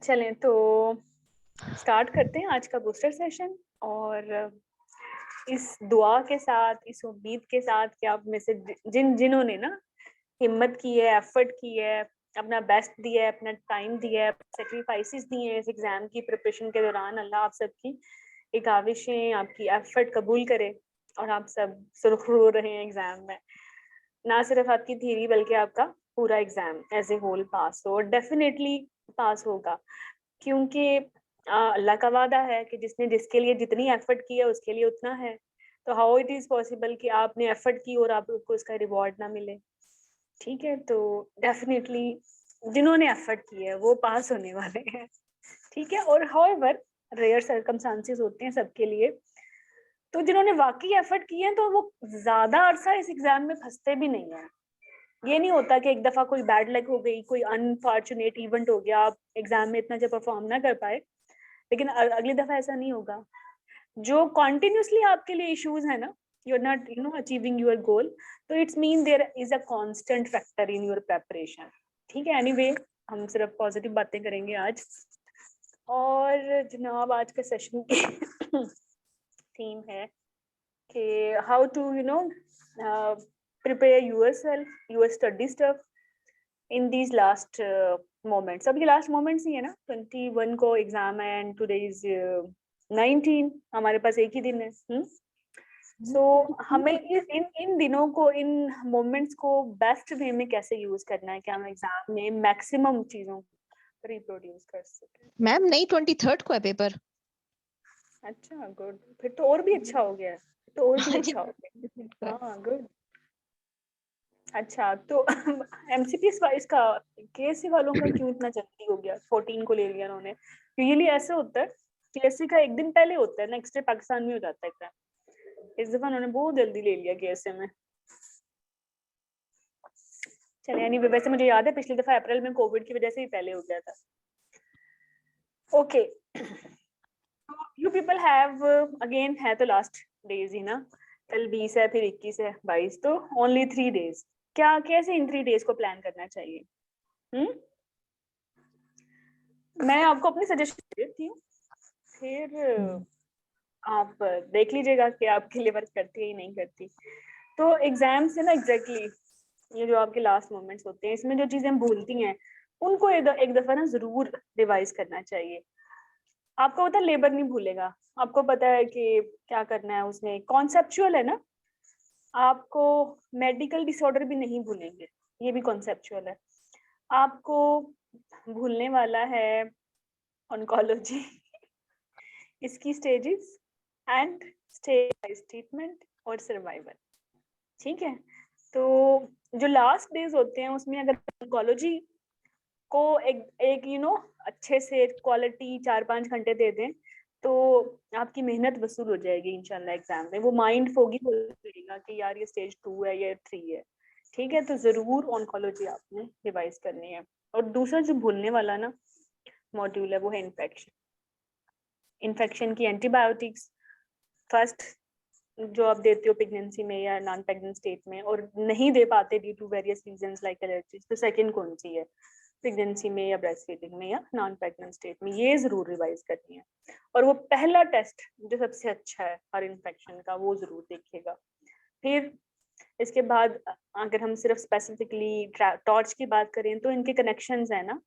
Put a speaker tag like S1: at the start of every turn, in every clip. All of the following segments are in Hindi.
S1: चलें तो स्टार्ट करते हैं आज का बूस्टर सेशन। और इस दुआ के साथ, इस उम्मीद के साथ कि आप में से जिन्होंने ना हिम्मत की है, एफर्ट की है, अपना बेस्ट दिया है, अपना टाइम दिया है, सेक्रीफाइसेस दिए हैं इस एग्जाम की प्रिपरेशन के दौरान, अल्लाह आप सबकी एक आविशें, आपकी एफर्ट कबूल करे और आप सब सुरखरू रहे हैं एग्जाम में। ना सिर्फ आपकी थ्योरी बल्कि आपका पूरा एग्जाम एज ए होल पास हो, डेफिनेटली पास होगा। क्योंकि अल्लाह का वादा है कि जिसने जिसके लिए जितनी एफर्ट की है उसके लिए उतना है। तो हाउ इट इज पॉसिबल कि आपने एफर्ट की और आपको उसका रिवॉर्ड ना मिले। ठीक है, तो डेफिनेटली जिन्होंने एफर्ट की है वो पास होने वाले हैं। ठीक है, और हाउएवर रेयर सर्कमस्टांसेस होते हैं सबके लिए। तो जिन्होंने वाकई एफर्ट किए हैं तो वो ज्यादा अरसा इस एग्जाम में फंसते भी नहीं है। ये नहीं होता कि एक दफा कोई बैड लक हो गई, कोई अनफॉर्चुनेट इवेंट हो गया, आप एग्जाम में इतना जब परफॉर्म ना कर पाए, लेकिन अगली दफा ऐसा नहीं होगा। जो कॉन्टिन्यूसली आपके लिए इश्यूज है ना, you are not achieving your goal, तो it's mean there is a constant factor in your preparation. ठीक है, एनीवे हम सिर्फ पॉजिटिव बातें करेंगे आज। और जनाब आज के सेशन की थीम है कि how to prepare yourself, your study stuff in these last moments। अब ये लास्ट मोमेंट्स ही है ना, 21 को एग्जाम है एंड टुडे इज 19, हमारे पास एक ही दिन है। सो हमें इन इन दिनों को, इन मोमेंट्स को बेस्ट वे में कैसे यूज करना है कि हम एग्जाम में मैक्सिमम चीजों को रिप्रोड्यूस कर सकें।
S2: मैम नहीं 23rd को है पेपर।
S1: अच्छा, गुड, फिर तो और भी अच्छा हो गया है, तो और भी अच्छा हो गया। हाँ, गुड। अच्छा, तो एमसीपीएस वाइज का केएससी वालों का क्यों इतना जल्दी हो गया, 14 को ले लिया उन्होंने। यूजुअली ऐसे होता है, केएससी का एक दिन पहले होता है, नेक्स्ट डे पाकिस्तान में हो जाता है एग्जाम। इस दफा उन्होंने बहुत जल्दी ले लिया केएससी में। चलिए, एनीवे वैसे मुझे याद है पिछली दफा अप्रैल में कोविड की वजह से ही पहले हो गया था। Okay, you people have again, है तो लास्ट डेज ही ना, कल 20 है, फिर 21 है, 22, तो ओनली 3 डेज। क्या कैसे इन 3 डेज को प्लान करना चाहिए? मैं आपको अपनी सजेशन देती हूँ, फिर आप देख लीजिएगा कि आपके लिए वर्क करती है या नहीं करती। तो एग्जाम से ना एग्जैक्टली ये जो आपके लास्ट मोमेंट्स होते हैं, इसमें जो चीजें हम भूलती हैं उनको एक दफा ना जरूर रिवाइज करना चाहिए। आपको पता है लेबर नहीं भूलेगा, आपको पता है कि क्या करना है, उसमें कॉन्सेप्चुअल है ना। आपको मेडिकल डिसऑर्डर भी नहीं भूलेंगे, ये भी कॉन्सेप्चुअल है। आपको भूलने वाला है ऑन्कोलॉजी, इसकी stages and stage wise treatment और सर्वाइवल। ठीक है, तो जो लास्ट डेज होते हैं उसमें अगर ऑन्कोलॉजी को एक अच्छे से क्वालिटी 4-5 घंटे दे दें तो आपकी मेहनत वसूल हो जाएगी इंशाल्लाह। एग्जाम में वो माइंड फोगी हो जाएगा कि यार ये स्टेज 2 है, ये 3 है। ठीक है, तो जरूर ऑन्कोलॉजी आपने रिवाइज करनी है। और दूसरा जो भूलने वाला ना मॉड्यूल है वो है इन्फेक्शन। इन्फेक्शन की एंटीबायोटिक्स फर्स्ट जो आप देते हो प्रेगनेंसी में या नॉन प्रेग्नेंट स्टेट में, और नहीं दे पाते due to various reasons like allergies, तो सेकंड कौन सी है, प्रेगनेंसी में या ब्रेस्ट फीडिंग में या नॉन प्रेग्नेंट स्टेट में, ये जरूर रिवाइज करनी है। और वो पहला टेस्ट जो सबसे अच्छा है हर इन्फेक्शन का, वो जरूर देखिएगा। फिर इसके बाद अगर हम सिर्फ स्पेसिफिकली टॉर्च की बात करें तो इनके कनेक्शंस है ना,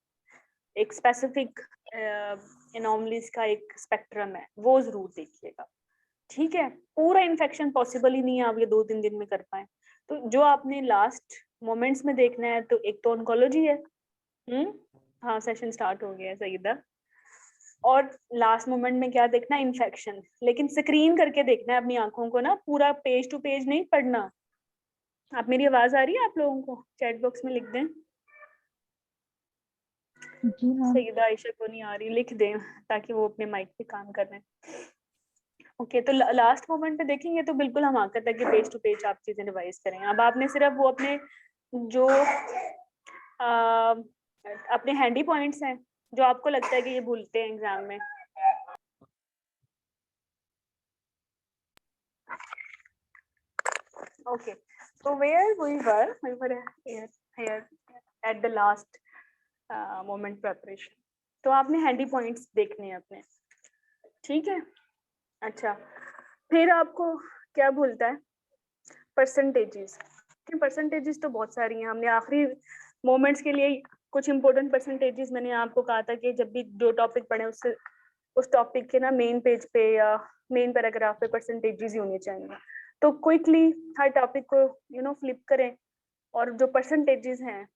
S1: एक स्पेसिफिक एनोमलीज का एक स्पेक्ट्रम है, वो जरूर देखिएगा। ठीक है, पूरा इन्फेक्शन पॉसिबल ही नहीं है आप ये 2-3 दिन में कर पाए, तो जो आपने लास्ट मोमेंट्स में देखना है तो एक तो ऑन्कोलॉजी है। हाँ, सेशन स्टार्ट हो गया है सईदा। और लास्ट मोमेंट में क्या देखना है, इन्फेक्शन, लेकिन स्क्रीन करके देखना है अपनी आंखों को ना, पूरा पेज टू पेज नहीं पढ़ना। आप, मेरी आवाज आ रही है आप लोगों को? चैट बॉक्स में लिख दें। सईदा आयशा को नहीं आ रही, लिख दें ताकि वो अपने माइक पे काम कर रहे हैं। ओके, तो लास्ट मोमेंट पे देखेंगे तो बिल्कुल हमाकत है कि पेज टू पेज आप चीजें रिवाइज करें। अब आपने सिर्फ वो अपने जो अपने हैंडी पॉइंट्स हैं जो आपको लगता है कि ये भूलते हैं एग्जाम में, okay, so where we were here at the last moment preparation. तो आपने हैंडी पॉइंट्स देखने हैं अपने, ठीक है। अच्छा, फिर आपको क्या बोलता है, परसेंटेजेस। परसेंटेजेस तो बहुत सारी हैं, हमने आखिरी मोमेंट्स के लिए कुछ इंपॉर्टेंट परसेंटेजेस मैंने आपको कहा था कि जब भी जो टॉपिक पढ़े उससे उस टॉपिक के ना मेन पेज पे या मेन पैराग्राफ पे परसेंटेजेस ही होने चाहिए। तो क्विकली हर टॉपिक को फ्लिप करें और जो परसेंटेजेस हैं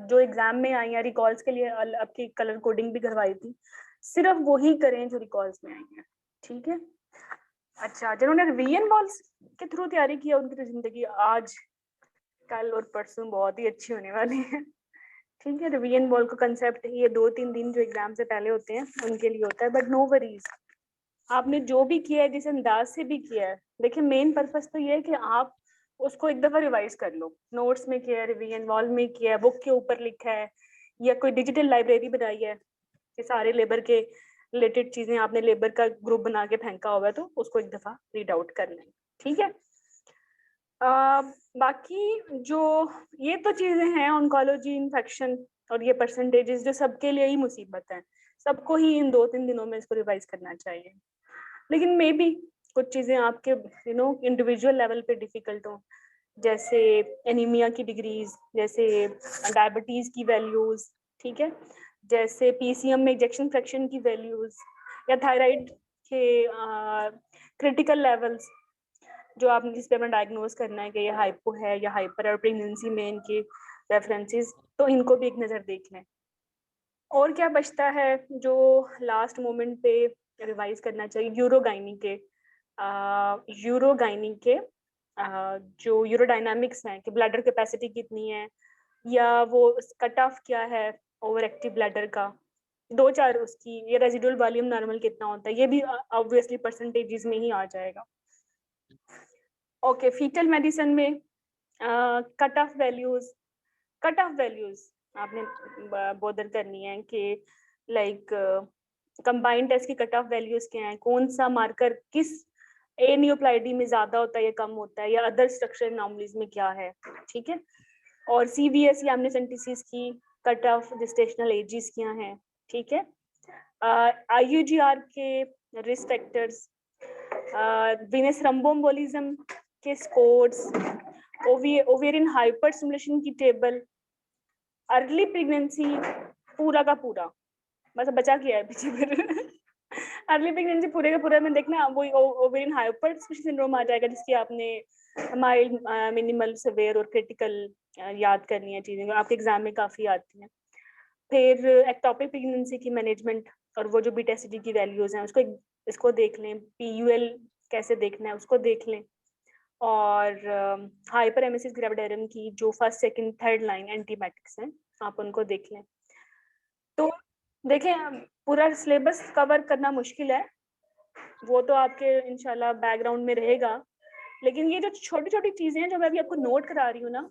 S1: जो एग्जाम में आई हैं, रिकॉल्स के लिए आपकी कलर कोडिंग भी करवाई थी, सिर्फ वही करें जो रिकॉल्स में आई हैं, ठीक है। अच्छा, जिन्होंने रिवीजन वॉल्स के थ्रू तैयारी की है उनकी तो जिंदगी आज कल और परसों बहुत ही अच्छी होने वाली है, ठीक है। रिवीजन वॉल का कंसेप्ट ये 2-3 दिन जो एग्जाम से पहले होते हैं उनके लिए होता है, बट नो वरीज, आपने जो भी किया है जिस अंदाज से भी किया है, देखिए मेन पर्पस तो ये है कि आप उसको एक दफा रिवाइज कर लो। नोट्स में किया है, रिवीजन वॉल में किया है, बुक के ऊपर लिखा है, या कोई डिजिटल लाइब्रेरी बनाई है कि सारे लेबर के रिलेटेड चीजें आपने लेबर का ग्रुप बना के फेंका हुआ है, तो उसको एक दफा रीड आउट कर लें, ठीक है। बाकी जो ये तो चीजें हैं ऑन्कोलॉजी, इन्फेक्शन और ये परसेंटेजेस जो सबके लिए ही मुसीबत है, सबको ही इन 2-3 दिनों में इसको रिवाइज करना चाहिए। लेकिन मे बी कुछ चीजें आपके इंडिविजुअल लेवल पे डिफिकल्ट हो, जैसे एनीमिया की डिग्रीज, जैसे डायबिटीज की वैल्यूज, ठीक है, जैसे पीसीएम में इजेक्शन फ्रैक्शन की वैल्यूज, या थायराइड के क्रिटिकल लेवल्स जो आपने जिस पे हमें डायग्नोज करना है कि ये हाइपो है या हाइपर है, और प्रेगनेंसी में इनकी रेफरेंसेस, तो इनको भी एक नज़र देख लें। और क्या बचता है जो लास्ट मोमेंट पे रिवाइज करना चाहिए, यूरोगाइनी के जो यूरोडायनामिक्स हैं कि ब्लैडर कैपेसिटी कितनी है, या वो कट ऑफ क्या है ओवर एक्टिव ब्लैडर का, 2-4 उसकी, ये रेजिडुअल वॉल्यूम नॉर्मल कितना होता है, ये भी ऑब्वियसली परसेंटेजेस में ही आ जाएगा। ओके, फीटल मेडिसिन में कट ऑफ वैल्यूज आपने बोदर करनी है कि लाइक कंबाइंड टेस्ट की कट ऑफ वैल्यूज क्या हैं, कौन सा मार्कर किस ए न्यूक्लाइडी में ज्यादा होता है या कम होता है, या अदर स्ट्रक्चर एनॉमलीज में क्या है, ठीक है। और सीवीएस या एमनिसेंटिसिस की कट ऑफ जेस्टेशनल एजेस क्या हैं, ठीक है। आईयूजीआर के रिस्क फैक्टर्स, वीनस थ्रोम्बोएम्बोलिज्म के स्कोर्स, ओवेरियन हाइपर स्टिमुलेशन की टेबल, अर्ली प्रेगनेंसी पूरा का पूरा, बस बचा किया है पीछे फिर अर्ली प्रेगनेंसी पूरे का पूरा में देखना, वही ओवेरियन हाइपर सिंड्रोम आ जाएगा, जिसकी आपने माइल्ड, मिनिमल, सेवेयर और क्रिटिकल याद करनी है चीजें, आपके एग्जाम में काफी आती हैं। फिर एक्टोपिक प्रेगनेंसी की मैनेजमेंट और वो जो बीटा-एसिडी की वैल्यूज हैं इसको देख लें, पीयूएल कैसे देखना है उसको देख लें, और हाइपर एमेसिस ग्रेविडेरियम की जो first second third line antibiotics हैं आप उनको देख लें। तो देखें, पूरा सिलेबस कवर करना मुश्किल है, वो तो आपके इंशाल्लाह बैकग्राउंड में रहेगा, लेकिन ये जो छोटी छोटी चीजें हैं जो मैं अभी आपको नोट करा रही हूँ ना,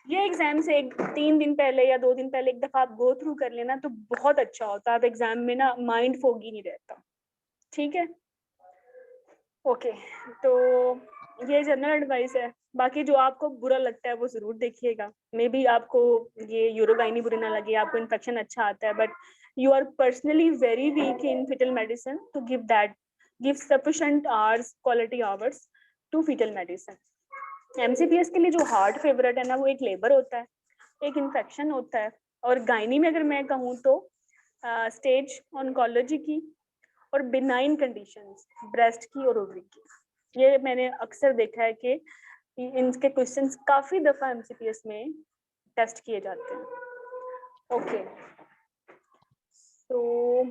S1: ये एग्जाम से 3 दिन पहले या 2 दिन पहले एक दफा आप गो थ्रू कर लेना तो बहुत अच्छा होता है, आप एग्जाम में ना माइंड फोगी नहीं रहता, ठीक है। ओके, तो ये जनरल एडवाइस है, बाकी जो आपको बुरा लगता है वो जरूर देखिएगा। मे बी आपको ये यूरोगाइनी बुरी ना लगे, आपको इन्फेक्शन अच्छा आता है, but you are personally very weak in fetal medicine to give sufficient hours, quality hours to fetal medicine. MCPS के लिए जो हार्ड फेवरेट है ना, वो एक लेबर होता है, एक इन्फेक्शन होता है, और गायनी में अगर मैं कहूँ तो स्टेज ऑन्कोलॉजी की और बिनाइन कंडीशंस ब्रेस्ट की और ओवरी की। ये मैंने अक्सर देखा है कि इनके क्वेश्चंस काफी दफा एमसीपीएस में टेस्ट किए जाते हैं। ओके, तो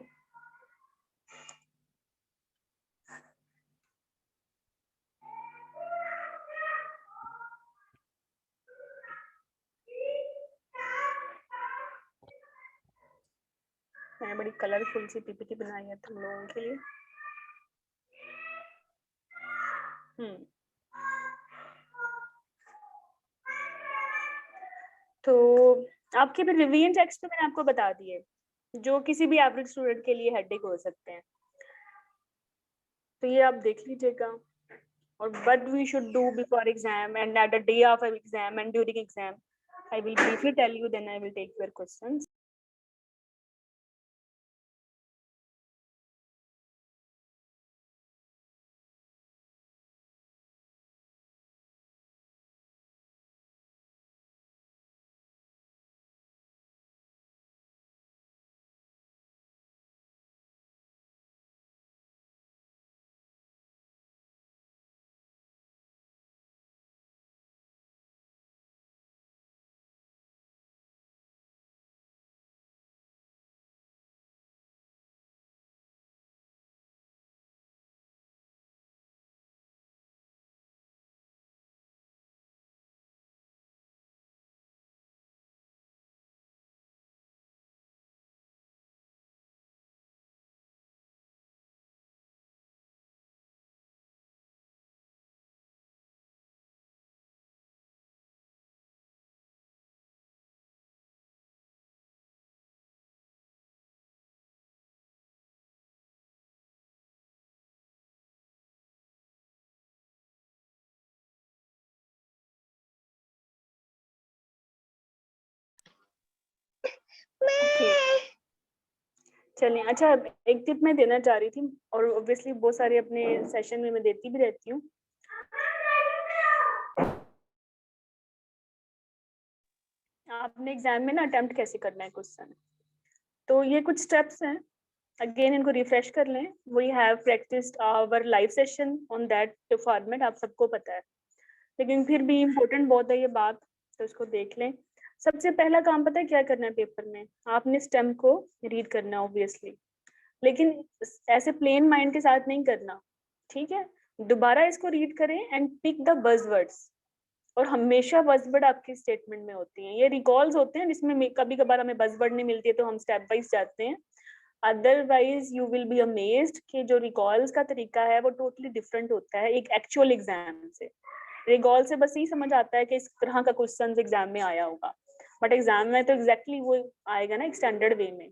S1: मैंने बड़ी कलरफुल सी पीपीटी बनाई है तुम लोगों के लिए। तो आपके भी रिवीजन टेक्स्ट तो मैंने आपको बता दिए, जो किसी भी एवरेज स्टूडेंट के लिए हेडेक हो सकते हैं, तो ये आप देख लीजिएगा। और what we should do before exam and at the day of exam and during exam, I will briefly tell you, then I will take your questions. Okay चलिए, अच्छा एक टिप मैं देना चाह रही थी, और ऑब्वियसली बहुत सारे अपने सेशन में मैं देती भी रहती हूँ। आपने एग्जाम में ना अटेम्प्ट कैसे करना है क्वेश्चन, तो ये कुछ स्टेप्स हैं, अगेन इनको रिफ्रेश कर लें। We have practised our live session on that format, आप सबको पता है, लेकिन फिर भी इम्पोर्टेंट बहुत है ये बात, तो इसको देख लें। सबसे पहला काम पता है क्या करना है पेपर में, आपने स्टेम को रीड करना है ऑब्वियसली, लेकिन ऐसे प्लेन माइंड के साथ नहीं करना, ठीक है। दोबारा इसको रीड करें एंड पिक द बज़वर्ड्स, और हमेशा बज़वर्ड आपकी स्टेटमेंट में होती हैं। ये रिकॉल्स होते हैं जिसमें कभी कभार हमें बज़वर्ड नहीं मिलती है तो हम स्टेप वाइज जाते हैं, otherwise you will be amazed कि जो रिकॉल्स का तरीका है वो टोटली डिफरेंट होता है एक एक्चुअल एग्जाम से। रिकॉल से बस यही समझ आता है कि इस तरह का क्वेश्चन एग्जाम में आया होगा, बट एग्जाम में तो एग्जैक्टली वो आएगा ना एक स्टैंडर्ड वे में।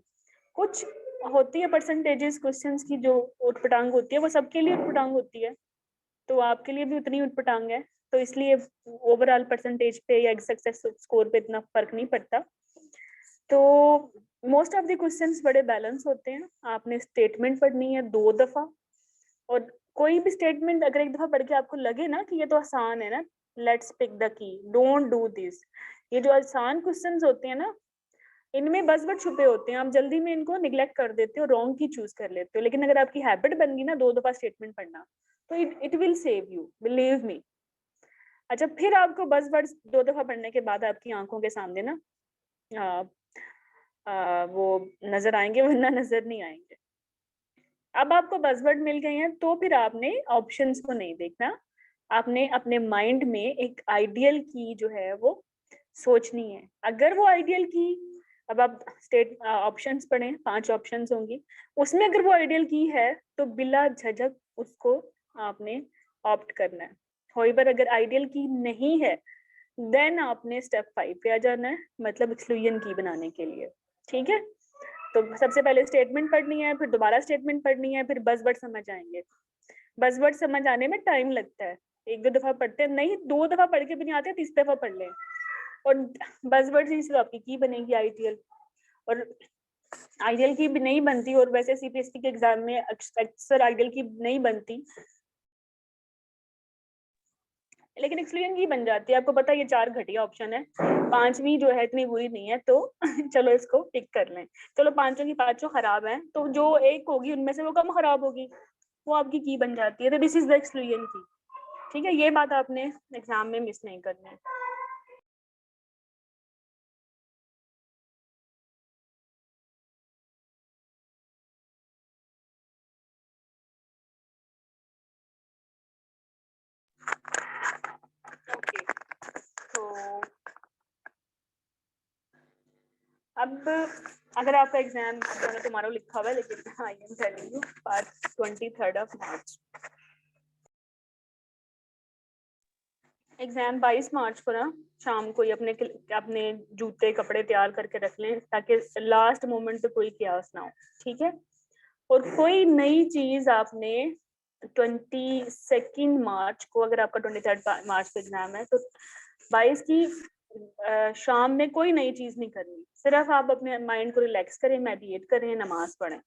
S1: कुछ होती है परसेंटेजेस क्वेश्चंस की जो उटपटांग होती है, वो सबके लिए उटपटांग होती है, तो आपके लिए भी उतनी उटपटांग है, तो इसलिए ओवरऑल परसेंटेज पे या सक्सेस स्कोर पे इतना फर्क नहीं पड़ता। तो मोस्ट ऑफ द क्वेश्चंस बड़े बैलेंस होते हैं, आपने स्टेटमेंट पढ़नी है 2 दफा, और कोई भी स्टेटमेंट अगर एक दफा पढ़ के आपको लगे ना कि ये तो आसान है ना, let's pick the key, don't do this. ये जो आसान क्वेश्चंस होते हैं ना, इनमें बज़वर्ड छुपे होते हैं, आप जल्दी में इनको निगलेक्ट कर देते हो, रॉन्ग की चूज कर लेते हो, लेकिन अगर आपकी हैबिट बन गई ना 2 दफा स्टेटमेंट पढ़ना, तो it will save you, believe me. अच्छा, फिर आपको बज़वर्ड्स 2 दफा पढ़ने के बाद आपकी आंखों के सामने ना वो नजर आएंगे, वरना नजर नहीं आएंगे। अब आपको बज़वर्ड मिल गए हैं, तो फिर आपने ऑप्शंस को नहीं देखना, आपने अपने माइंड में एक आइडियल की जो है वो सोचनी है। अगर वो आइडियल की, अब आप स्टेट ऑप्शंस पढ़ें, 5 ऑप्शंस होंगी, उसमें अगर वो आइडियल की है तो बिला झझक उसको आपने ऑप्ट करना है। होइवर अगर आइडियल की नहीं है, देन आपने स्टेप 5 पे आ जाना है, मतलब एक्सक्लूजन की बनाने के लिए, ठीक है। तो सबसे पहले स्टेटमेंट पढ़नी है, फिर दोबारा स्टेटमेंट पढ़नी है, फिर बज़वर्ड समझ आएंगे। बज़वर्ड समझ आने में टाइम लगता है, 1-2 दफा पढ़ते हैं, नहीं 2 दफा पढ़ के भी नहीं आते, 30 दफा पढ़ लें, और बज़वर्ड से आपकी की बनेगी आइडियल, और आइडियल की भी नहीं बनती, और वैसे सीपीएससी के एग्जाम में अक्सर आइडियल की नहीं बनती, लेकिन एक्सक्लूजन की बन जाती है। आपको पता है ये 4 घटिया ऑप्शन है, 5वीं जो है इतनी बुरी नहीं है, तो चलो इसको पिक कर लें। चलो 5 की 5 खराब है, तो जो एक होगी उनमें से वो कम खराब होगी, वो आपकी की बन जाती है, तो दिस इज द एक्सक्लूजन की, ठीक है। ये बात आपने एग्जाम में मिस नहीं करनी है। ओके, तो अब अगर आपका एग्जाम तुम्हारा लिखा हुआ है, लेकिन I am telling you part 23 March, exam 22 मार्च को ना शाम को ही अपने जूते कपड़े तैयार करके रख लें, ताकि लास्ट मोमेंट पे कोई क्यास ना हो, ठीक है। और कोई नई चीज आपने 22 मार्च को, अगर आपका 23 मार्च को एग्जाम है, तो 22 की शाम में कोई नई चीज नहीं करनी, सिर्फ आप अपने माइंड को रिलैक्स करें, मेडिटेट करें, नमाज पढ़ें।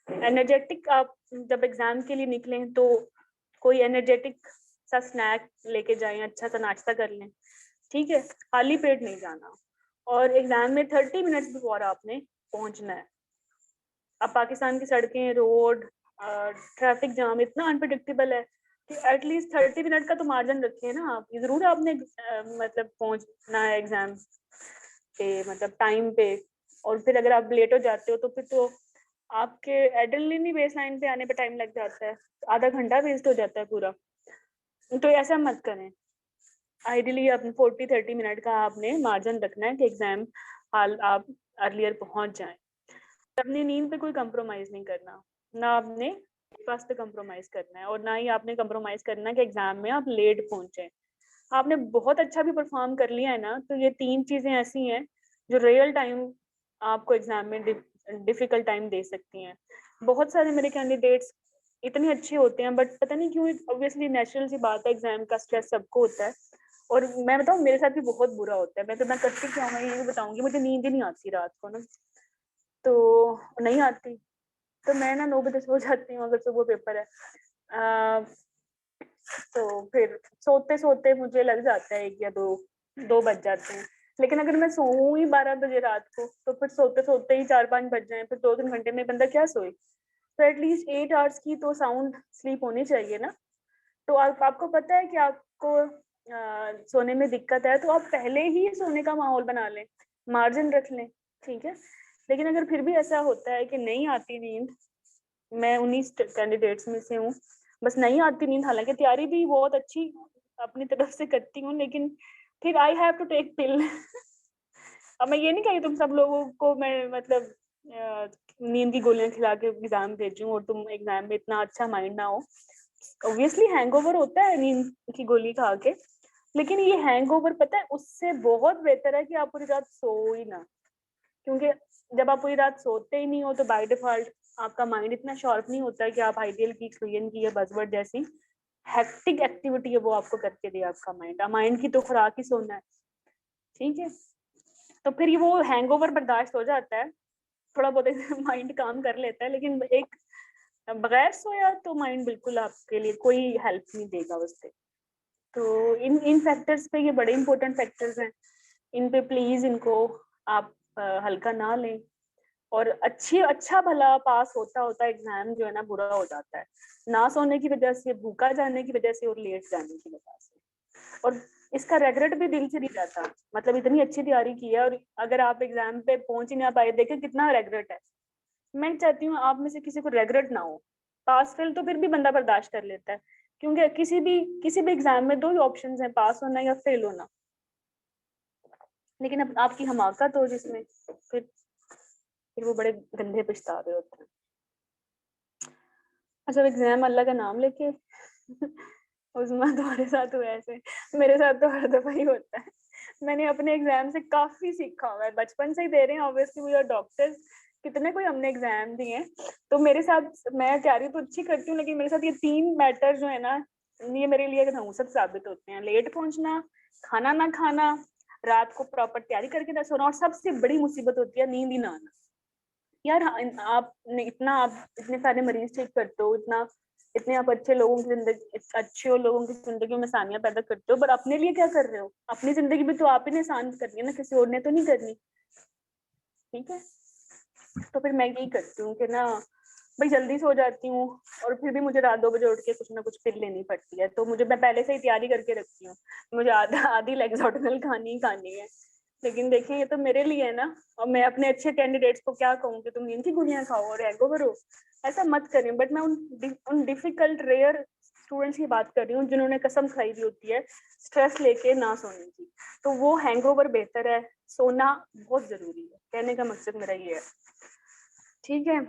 S1: एनर्जेटिक आप जब एग्जाम के लिए निकलें तो कोई एनर्जेटिक सा स्नैक लेके जाएं, अच्छा सा नाश्ता कर लें, ठीक है, खाली पेट नहीं जाना। और एग्जाम में 30 मिनट्स बिफोर आपने पहुंचना है। अब पाकिस्तान की सड़कें, रोड, ट्रैफिक जाम इतना अनप्रिडिक्टेबल है कि एटलीस्ट 30 मिनट का तो मार्जिन रखिए ना आप, जरूर आपने मतलब पहुंचना है एग्जाम पे, मतलब टाइम पे। और फिर अगर आप लेट हो जाते हो तो फिर तो आपके एड्रेनलिन ही बेस लाइन पे आने पे टाइम लग जाता है, आधा घंटा वेस्ट हो जाता है पूरा, तो ऐसा मत करें। आइडियली अपने 40-30 मिनट का आपने मार्जिन रखना है कि एग्जाम हाल आप अर्लियर पहुंच जाएं। अपनी नींद पे कोई कंप्रोमाइज नहीं करना, ना आपने ब्रेकफास्ट पे कंप्रोमाइज करना है, और ना ही आपने कंप्रोमाइज करना है कि एग्जाम में आप लेट पहुंचे। आपने बहुत अच्छा भी परफॉर्म कर लिया है ना, तो ये 3 चीजें ऐसी हैं जो रियल टाइम आपको एग्जाम में डिफिकल्ट टाइम दे सकती हैं। बहुत सारे मेरे कैंडिडेट्स इतने अच्छे होते हैं, बट पता नहीं क्यों, ऑब्वियसली नेचुरल सी बात है, एग्जाम का स्ट्रेस सबको होता है, और मैं बताऊँ मेरे साथ भी बहुत बुरा होता है। मैं करती क्या हूँ, मैं ये भी बताऊंगी, मुझे नींद ही नहीं आती रात को ना, तो नहीं आती, तो मैं ना 9 बजे सो जाती हूँ अगर सुबह पेपर है। तो फिर सोते-सोते मुझे लग जाता है 1 या 2 बज जाते हैं। लेकिन अगर मैं सोऊँ ही 12 बजे रात को, तो फिर सोते-सोते ही 4-5 बज जाएँ, फिर 2-3 घंटे में बंदा क्या सोए? तो एटलीस्ट 8 आवर्स की तो साउंड स्लीप होनी चाहिए ना। तो आपको पता है कि आपको सोने में दिक्कत है, तो आप पहले ही सोने का माहौल बना लें, मार्जिन रख लें, ठीक है? लेकिन अगर फिर भी ऐसा होता है कि नहीं आती नींद, मैं उन्हीं कैंडिडेट्स में से हूँ, बस नहीं आती नींद, हालाँकि तैयारी भी बहुत अच्छी अपनी तरफ से करती हूँ, लेकिन फिर आई हैव टू टेक पिल। अब मैं ये नहीं कही तुम सब लोगों को मैं मतलब नींद की गोलियाँ खिला के एग्ज़ाम भेजूँ और तुम एग्ज़ाम में इतना अच्छा माइंड ना हो। ऑब्वियसली हैंगओवर होता है नींद की गोली खा के, लेकिन ये हैंगओवर पता है उससे बहुत बेहतर है कि आप पूरी रात सोओ ही ना। क्योंकि जब आप पूरी रात सोते ही नहीं हो तो बाय डिफ़ॉल्ट आपका माइंड इतना शार्प नहीं होता है कि आप आइडियल की, क्लियन की या बज़वर्ड जैसी हेक्टिक एक्टिविटी है वो आपको करके दे आपका माइंड। माइंड की तो खुराक ही सोना है, ठीक है? तो फिर ये वो हैंगओवर बर्दाश्त हो जाता है, थोड़ा बहुत माइंड काम कर लेता है, लेकिन एक बगैर सोया तो माइंड बिल्कुल आपके लिए कोई हेल्प नहीं देगा उससे। तो इन इन फैक्टर्स पे ये बड़े इंपॉर्टेंट फैक्टर्स हैं, इन पे प्लीज़ इनको आप हल्का ना लें और अच्छा भला पास होता एग्ज़ाम जो है ना बुरा हो जाता है, ना सोने की वज़ह से, भूखा जाने की वज़ह से और लेट जाने की वज़ह से। और इसका रिग्रेट भी दिल से नहीं जाता, मतलब इतनी अच्छी तैयारी की है और अगर आप एग्ज़ाम पे पहुँच ही ना पाए, देखें कितना रिग्रेट है। मैं चाहती हूँ आप में से किसी को रिग्रेट ना हो। पास फेल तो फिर भी बंदा बर्दाश्त कर लेता है, क्योंकि किसी भी एग्ज़ाम में 2 ही ऑप्शंस हैं, पास होना या फेल होना। लेकिन अब आपकी हमाकत हो जिसमें, फिर वो बड़े गंदे पछतावे होते हैं। अच्छा, एग्ज़ाम अल्लाह का नाम लेके उज़मा तुम्हारे साथ हुआ ऐसे? मेरे साथ तो हर दफ़ा ही होता है। मैंने अपने एग्ज़ाम से काफ़ी सीखा हुआ है, बचपन से ही दे रहे हैं ऑब्वियसली वी आर डॉक्टर्स, कितने कोई हमने एग्ज़ाम दिए हैं। तो मेरे साथ मैं तैयारी तो अच्छी करती हूँ, लेकिन मेरे साथ ये 3 मैटर जो है ना, ये मेरे लिए नहुसत साबित होते हैं। लेट पहुँचना, खाना ना खाना, रात को प्रॉपर तैयारी करके ना सोना और सबसे बड़ी मुसीबत होती है नींद ही ना आना। यार आप इतने सारे मरीज ठीक करते हो, इतने आप अच्छे लोगों की जिंदगी, अच्छे लोगों की जिंदगी में आसानियां पैदा करते हो, पर अपने लिए क्या कर रहे हो? अपनी जिंदगी भी तो आप ही ने आसान करनी है ना, किसी और ने तो नहीं करनी, ठीक है? तो फिर मैं यही करती हूँ कि ना भाई जल्दी सो जाती हूँ और फिर भी मुझे रात 2 बजे उठ के कुछ ना कुछ पिल लेनी पड़ती है, तो मैं पहले से ही तैयारी करके रखती हूँ, मुझे आधी लेक्सोटिनल खानी ही खानी है। लेकिन देखिए ये तो मेरे लिए है ना, और मैं अपने अच्छे कैंडिडेट्स को क्या कहूँ कि तुम नींद की गोलियां खाओ और हैंगओवर हो, ऐसा मत करें। बट मैं उन डिफिकल्ट रेयर स्टूडेंट्स की बात कर रही हूँ जिन्होंने कसम खाई हुई होती है स्ट्रेस लेके ना सोने की, तो वो हैंगओवर बेहतर है, सोना बहुत जरूरी है, कहने का मकसद मेरा ये है, ठीक है?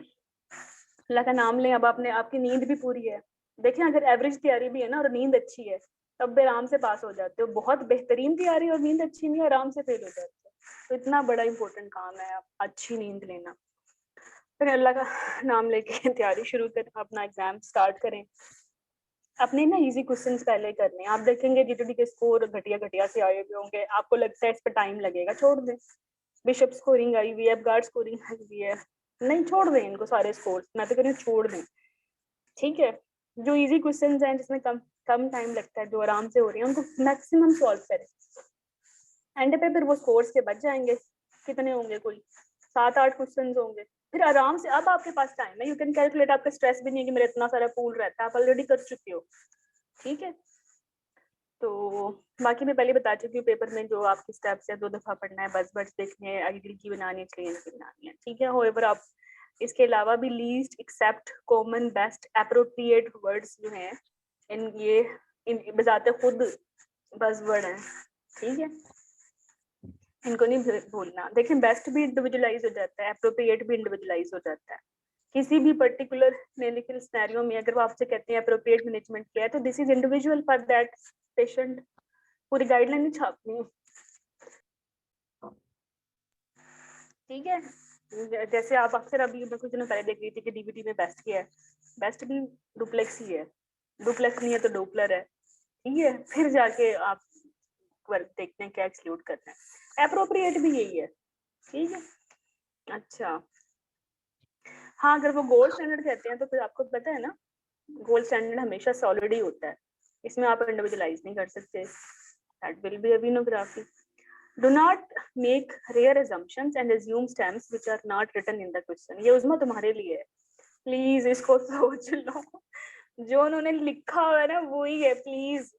S1: अल्लाह का नाम लें, अब आपकी नींद भी पूरी है। देखें अगर एवरेज तैयारी भी है ना और नींद अच्छी है, तब भी आराम से पास हो जाते हो। बहुत बेहतरीन तैयारी और नींद अच्छी नहीं है, आराम से फेल हो जाते हो। तो इतना बड़ा इंपॉर्टेंट काम है अच्छी नींद लेना। फिर अल्लाह का नाम लेके तैयारी शुरू करें, अपना एग्जाम स्टार्ट करें। अपने ना इजी क्वेश्चंस पहले करने हैं। आप देखेंगे जीटीडी के स्कोर घटिया घटिया से आए हुए होंगे, आपको लगता है इस पर टाइम लगेगा, छोड़ दें। बिशप स्कोरिंग आई हुई है, गार्ड स्कोरिंग आई हुई है, नहीं छोड़ दें इनको सारे स्कोर्स, मैं तो कह रही हूँ छोड़ दें, ठीक है? जो इजी क्वेश्चंस हैं जिसमें कम कम टाइम लगता है, जो आराम से हो रही है, उनको मैक्सिमम सॉल्व करें। एंड पे फिर वो स्कोर्स के बच जाएंगे, कितने होंगे, कोई 7-8 क्वेश्चन होंगे, फिर आराम से अब आपके पास टाइम है, यू कैन कैलकुलेट। आपका स्ट्रेस भी नहीं है कि मेरा इतना सारा पूल रहता है, आप ऑलरेडी कर चुके हो, ठीक है? तो बाकी मैं पहले बता चुकी हूँ पेपर में जो आपकी स्टेप्स है, 2 दफा पढ़ना है, बस देखने हैं, आइडियल की बनानी है, क्लियर की बनानी है, ठीक है? होएवर आप इसके अलावा भी least, except, common, best, appropriate words जो हैं, इन बजाते खुद बज़वर्ड हैं, ठीक है? इनको नहीं भूलना। देखिए बेस्ट भी इंडिविजुअलाइज हो जाता है, एप्रोप्रिएट भी इंडिविजुअलाइज हो जाता है। किसी भी पर्टिकुलर क्लिनिकल सिनेरियो में अगर वो आपसे कहते हैं एप्रोप्रिएट मैनेजमेंट क्या है, तो this is individual for that patient, पूरी गाइडलाइन नहीं छापनी, ठीक है? जैसे आप अक्सर, अभी मैं कुछ दिनों पहले देख रही थी कि डीबीटी में बेस्ट क्या है, बेस्ट भी डुप्लेक्स ही है, डुप्लेक्स नहीं है तो डोपलर है, ठीक है? फिर जाके आप देखते हैं क्या एक्सक्लूड करना है, एप्रोप्रिएट भी यही है, ठीक है? अच्छा, हाँ, अगर वो गोल्ड स्टैंडर्ड कहते हैं तो फिर आपको पता है ना, गोल्ड स्टैंडर्ड हमेशा सॉलिड ही होता है, इसमें आप इंडिविजुअलाइज नहीं कर सकते, दैट विल बी अविनोग्राफी। Do not make rare assumptions and assume terms which are not written in the question. ये उस्मा तुम्हारे लिए है, प्लीज इसको सोच लो, जो उन्होंने लिखा हुआ है ना वो ही है, प्लीज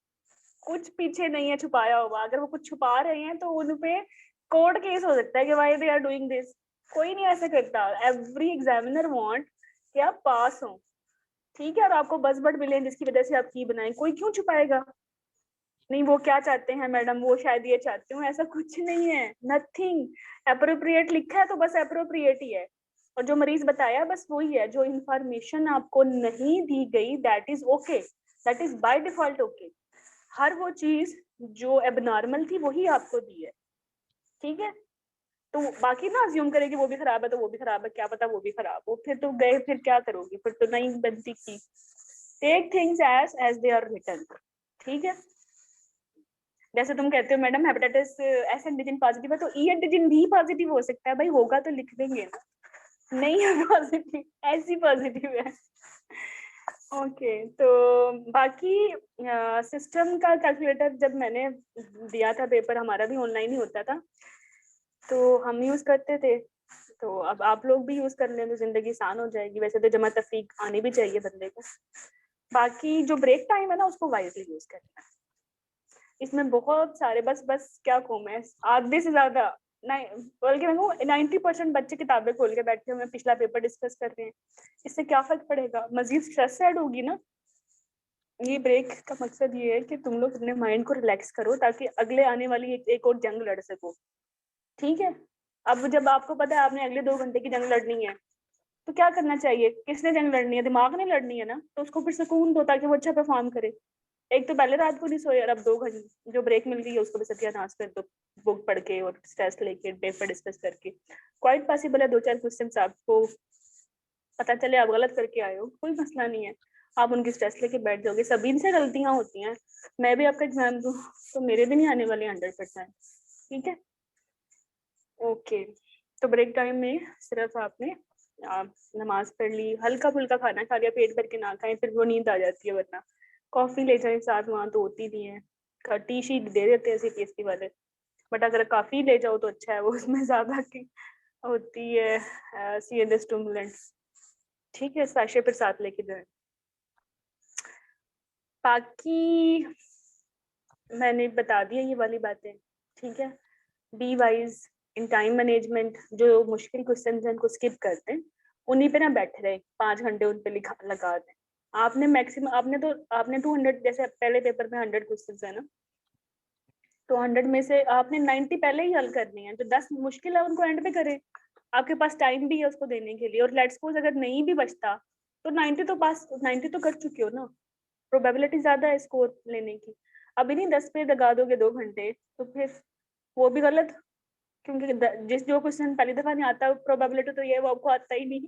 S1: कुछ पीछे नहीं है छुपाया हुआ, अगर वो कुछ छुपा रहे हैं तो उन पे कोर्ट केस हो सकता है कि why they are doing this. कोई नहीं ऐसे करता, एवरी एग्जामिनर वांट कि आप पास हो, ठीक है, और आपको बस बट मिले जिसकी वजह से आप की बनाए, कोई क्यों छुपाएगा, नहीं वो क्या चाहते हैं मैडम, वो शायद ये चाहते हो, ऐसा कुछ नहीं है, नथिंग। अप्रोप्रिएट लिखा है तो बस अप्रोप्रिएट ही है, और जो मरीज बताया बस वही है, जो इंफॉर्मेशन आपको नहीं दी गई that is okay, that is by default okay. हर वो चीज जो एबनॉर्मल थी वही आपको दी है, ठीक है। तो बाकी ना अज्यूम करे कि वो भी खराब है तो वो भी खराब है, क्या पता वो भी खराब हो, फिर तो गए, फिर क्या करोगी, फिर तो नहीं बनती की। Take things as they are written, ठीक है। जैसे तुम कहते हो madam hepatitis S antigen positive है, तो ई एंटीजन भी पॉजिटिव हो सकता है, भाई होगा तो लिख देंगे ना, नहीं है पॉजिटिव, ऐसी पॉजिटिव है। ओके तो बाकी सिस्टम का कैलकुलेटर जब मैंने दिया था पेपर, हमारा भी ऑनलाइन ही होता था, तो हम यूज करते थे, तो अब आप लोग भी यूज कर लें तो जिंदगी आसान हो जाएगी। वैसे तो जमा तफरीक आनी भी चाहिए बंदे को। बाकी जो ब्रेक टाइम है ना उसको वाइजली यूज करना है, इसमें बहुत सारे बस बस क्या कहूँ मैं, आधे से ज्यादा बल्कि मैं 90% बच्चे किताबें खोल के बैठे हुए पिछला पेपर डिस्कस कर रहे हैं, इससे क्या फर्क पड़ेगा, मजीद स्ट्रेस ऐड होगी ना। ये ब्रेक का मकसद ये है कि तुम लोग अपने माइंड को रिलैक्स करो ताकि अगले आने वाली एक और जंग लड़ सको, ठीक है। अब जब आपको पता है आपने अगले 2 घंटे की जंग लड़नी है, तो क्या करना चाहिए, किसने जंग लड़नी है, दिमाग ने लड़नी है ना, तो उसको फिर सुकून दो ताकि वो अच्छा परफॉर्म करे। एक तो पहले रात को नहीं सोए और अब 2 घंटे जो ब्रेक मिल गई है उसको भी सत्यानाश कर दो, बुक पढ़ के और स्ट्रेस लेके पेपर डिस्कस करके। क्वाइट पॉसिबल है 2-4 क्वेश्चन आपको पता चले आप गलत करके आए हो, कोई मसला नहीं है, आप उनकी स्ट्रेस लेके बैठ जाओगे, सभी से गलतियां होती हैं, मैं भी आपका एग्जाम दूं तो मेरे भी नहीं आने वाले 100%, ठीक है। ओके, तो ब्रेक टाइम में सिर्फ आपने आप नमाज पढ़ ली, हल्का फुल्का खाना खा लिया, पेट भर के ना खाएं फिर वो नींद आ जाती है, वरना कॉफी ले जाए साथ, वहां तो होती नहीं है, टी शीट दे देते हैं सीपीएससी वाले, बट अगर कॉफी ले जाओ तो अच्छा है, वो उसमें ज्यादा की होती है सीएनएस स्टिमुलेंट, ठीक है, साशे फिर साथ लेके जाए। बाकी मैंने बता दिया ये वाली बातें, ठीक है। Be wise in time management, जो मुश्किल क्वेश्चन हैं उनको स्किप करते हैं, उन्हीं पे ना बैठे रहे 5 घंटे उन पे लिखा लगा दें। आपने मैक्सिमम आपने 200, जैसे पहले पेपर में 100 क्वेश्चन है ना, तो 100 में से आपने 90 पहले ही हल करनी है, जो 10 मुश्किल है उनको एंड पे करें, आपके पास टाइम भी है उसको देने के लिए, और लेट्स सपोज अगर नहीं भी बचता तो 90 तो कर चुके हो ना, प्रोबेबिलिटी ज्यादा है स्कोर लेने की। अभी नहीं 10 पे लगा दोगे 2 घंटे तो फिर वो भी गलत, क्योंकि जिस जो क्वेश्चन पहली दफा नहीं आता प्रोबेबिलिटी तो ये है वो आपको आता ही नहीं,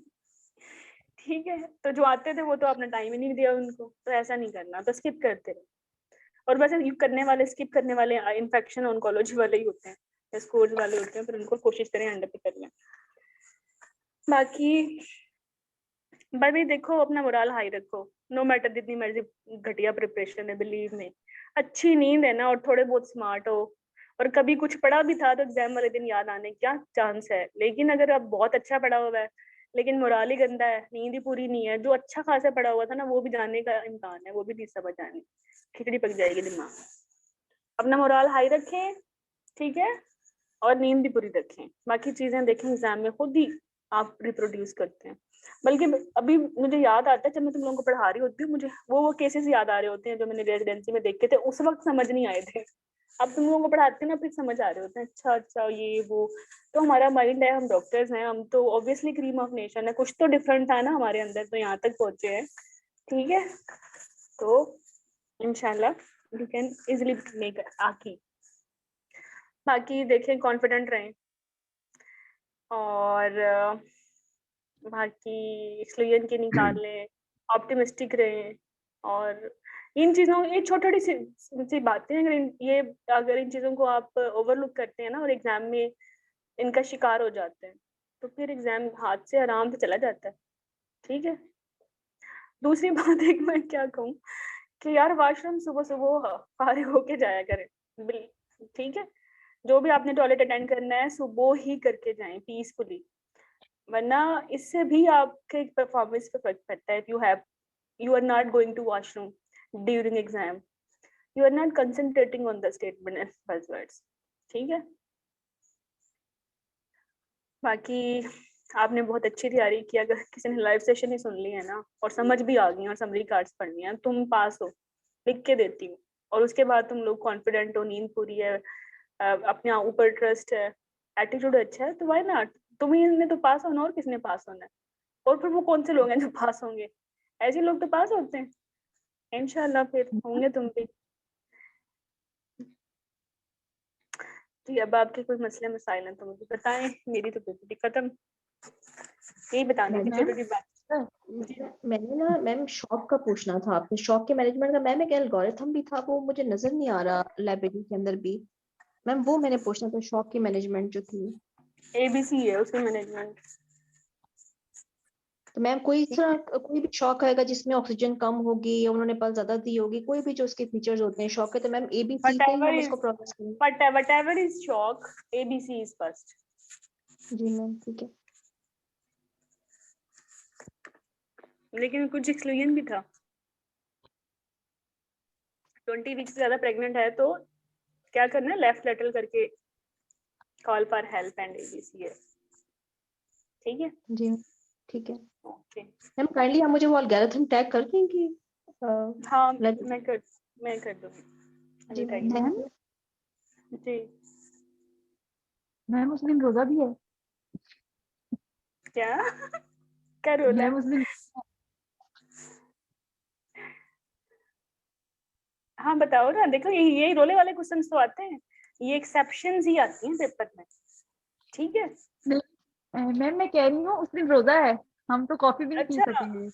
S1: ठीक है। तो जो आते थे वो तो आपने टाइम ही नहीं दिया उनको, तो ऐसा नहीं करना, तो स्किप करते रहे। और वैसे करने वाले स्किप करने वाले इन्फेक्शन ऑन्कोलॉजी वाले ही होते हैं, स्कोर्स वाले होते हैं, फिर उनको कोशिश करें अंडर पे कर लें। बाकी भाई देखो अपना मोराल हाई रखो, नो मैटर जितनी मर्जी घटिया प्रिपरेशन है, बिलीव में अच्छी नींद है ना और थोड़े बहुत स्मार्ट हो, और कभी कुछ पढ़ा भी था तो एग्जाम वाले दिन याद आने क्या चांस है। लेकिन अगर अब बहुत अच्छा पढ़ा हुआ है लेकिन मोराल ही गंदा है, नींद ही पूरी नहीं है, जो अच्छा खासा पढ़ा हुआ था ना वो भी जाने का इम्कान है, वो भी नहीं समझ आने, खिचड़ी पक जाएगी दिमाग। अपना मोराल हाई रखें, ठीक है, और नींद भी पूरी रखें, बाकी चीजें देखें एग्जाम में खुद ही आप रिप्रोड्यूस करते हैं। बल्कि अभी मुझे याद आता है जब मैं तुम लोगों को पढ़ा रही होती हूँ, मुझे वो केसेस याद आ रहे होते हैं जो मैंने रेजिडेंसी में देखे थे, उस वक्त समझ नहीं आए थे, अब तुम लोगों को पढ़ाते हैं ना फिर समझ आ रहे होते हैं, अच्छा अच्छा ये वो। तो हमारा माइंड है, हम डॉक्टर्स हैं, हम तो ऑब्वियसली क्रीम ऑफ नेशन है, कुछ तो डिफरेंट था ना हमारे अंदर, तो यहाँ तक पहुंचे हैं, ठीक है। तो इंशाल्लाह यू कैन इजिली मेक आकी। बाकी देखें कॉन्फिडेंट रहें, और बाकी स्लोगन के निकालें, ऑप्टिमिस्टिक रहें, और इन चीज़ों, ये छोटी छोटी सी बातें हैं, अगर इन चीज़ों को आप ओवरलुक करते हैं ना और एग्जाम में इनका शिकार हो जाते हैं तो फिर एग्जाम हाथ से आराम से चला जाता है। ठीक है। दूसरी बात एक मैं क्या कहूँ कि यार वॉशरूम सुबह सुबह फारिग होके जाया करें, ठीक है। जो भी आपने टॉयलेट अटेंड करना है सुबह ही करके जाएं पीसफुली, वरना इससे भी आपके परफॉर्मेंस पे फर्क पड़ता है। You are not going to washroom during exam, you are not concentrating on the statement and buzzwords, ठीक है। बाकी आपने बहुत अच्छी तैयारी की। अगर किसी ने लाइव सेशन ही सुन ली है ना और समझ भी आ गई और समरी कार्ड्स पढ़नी है, तुम पास हो, लिख के देती हूँ। और उसके बाद तुम लोग कॉन्फिडेंट हो, नींद पूरी है, अपने ऊपर ट्रस्ट है, एटीट्यूड अच्छा है, तो व्हाई नॉट। तुम्ही ने तो पास होना और किसने पास होना है। और फिर वो कौन से लोग हैं जो पास होंगे, ऐसे लोग तो पास होते हैं। इंशाल्लाह फिर होंगे तुम भी। जी अब आपके कोई मसले मसाइल हैं तो मुझे बताएं, मेरी तो बिल्कुल खत्म। यही बताने की
S2: मैम
S1: छोटी छोटी बात। जी
S2: मैंने ना मैम शॉप का पूछना था आपने, शॉप के मैनेजमेंट का मैम एक एल्गोरिथम भी था, वो मुझे नजर नहीं आ रहा लाइब्रेरी के अंदर भी। मैम वो मैंने पूछना था, शॉप की मैनेजमेंट जो थी।
S1: ABC है उसकी मैनेजमेंट।
S2: तो मैम कोई तरह कोई भी शॉक आएगा जिसमें ऑक्सीजन कम होगी या उन्होंने पल ज्यादा दी होगी, कोई भी जो उसके फीचर्स होते हैं शॉक के, तो मैम ABC से ही
S1: whatever
S2: हम
S1: is
S2: उसको प्रोसेस करें।
S1: whatever is shock, ABC is first।
S2: जी मैम ठीक है।
S1: लेकिन कुछ एक्सक्लूजन भी था। 20 वीक से ज्यादा प्रेग्नेंट है तो क्या करना है, लेफ्ट लेटरल करके call for help and ABC है, ठीक है।
S2: जी ठीक है।
S1: ओके
S2: मैम काइंडली आप मुझे वो एल्गोरिथम टैग कर देंगी।
S1: हाँ
S2: लाइक
S1: मैं कर दूंगी।
S2: जी
S1: अभी
S2: ma'am
S1: thank
S2: thank
S3: ma'am
S2: you.
S1: you। जी
S3: मैम उस दिन रोजा भी है।
S1: क्या क्या रोला
S3: मैम
S1: है?
S3: उस दिन
S1: हाँ बताओ ना, देखो यही रोले वाले क्वेश्चंस तो आते हैं, ये एक्सेप्शंस ही आती हैं पेपर में, ठीक है।
S3: मैम मैं कह रही हूँ उस दिन रोजा है, हम तो कॉफी भी नहीं पी
S1: अच्छा
S3: सकेंगे।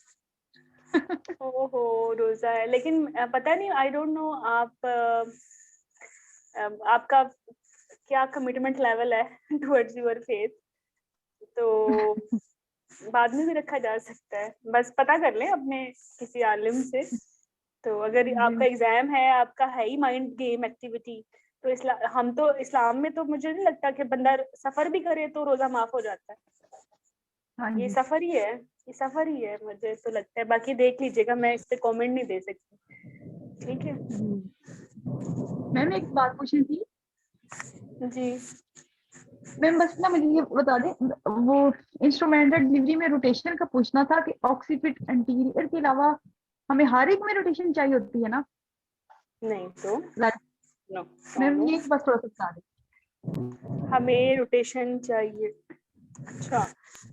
S1: ओहो रोजा है, लेकिन पता नहीं, आई डोंट नो आप आपका क्या कमिटमेंट लेवल है टुवर्ड्स योर फेथ, तो बाद में भी रखा जा सकता है, बस पता कर लें अपने किसी आलिम से। तो अगर
S3: जी
S1: आपका एग्जाम है, आपका है ही माइंड गेम एक्टिविटी, तो हम तो इस्लाम में तो मुझे नहीं लगता कि बंदा सफर भी करे तो रोजा माफ हो जाता है।
S3: हाँ
S1: ये
S3: जी।
S1: सफर ही है, ये सफर ही है, मुझे तो लगता है। बाकी देख लीजिएगा, मैं इस पे कमेंट नहीं दे सकती, ठीक है।
S3: मैम एक बात पूछनी थी।
S1: जी
S3: मैम बस ना मुझे ये बता दें, वो इंस्ट्रूमेंटल डिलीवरी में रोटेशन का पूछना था कि ऑक्सीपिट इंटीरियर के अलावा हमें हर एक में रोटेशन चाहिए होती है ना?
S1: नहीं तो
S3: like
S1: no no
S3: ma'am
S1: no,
S3: ये बस थोड़ा सा बता दें।
S1: हमें रोटेशन चाहिए। अच्छा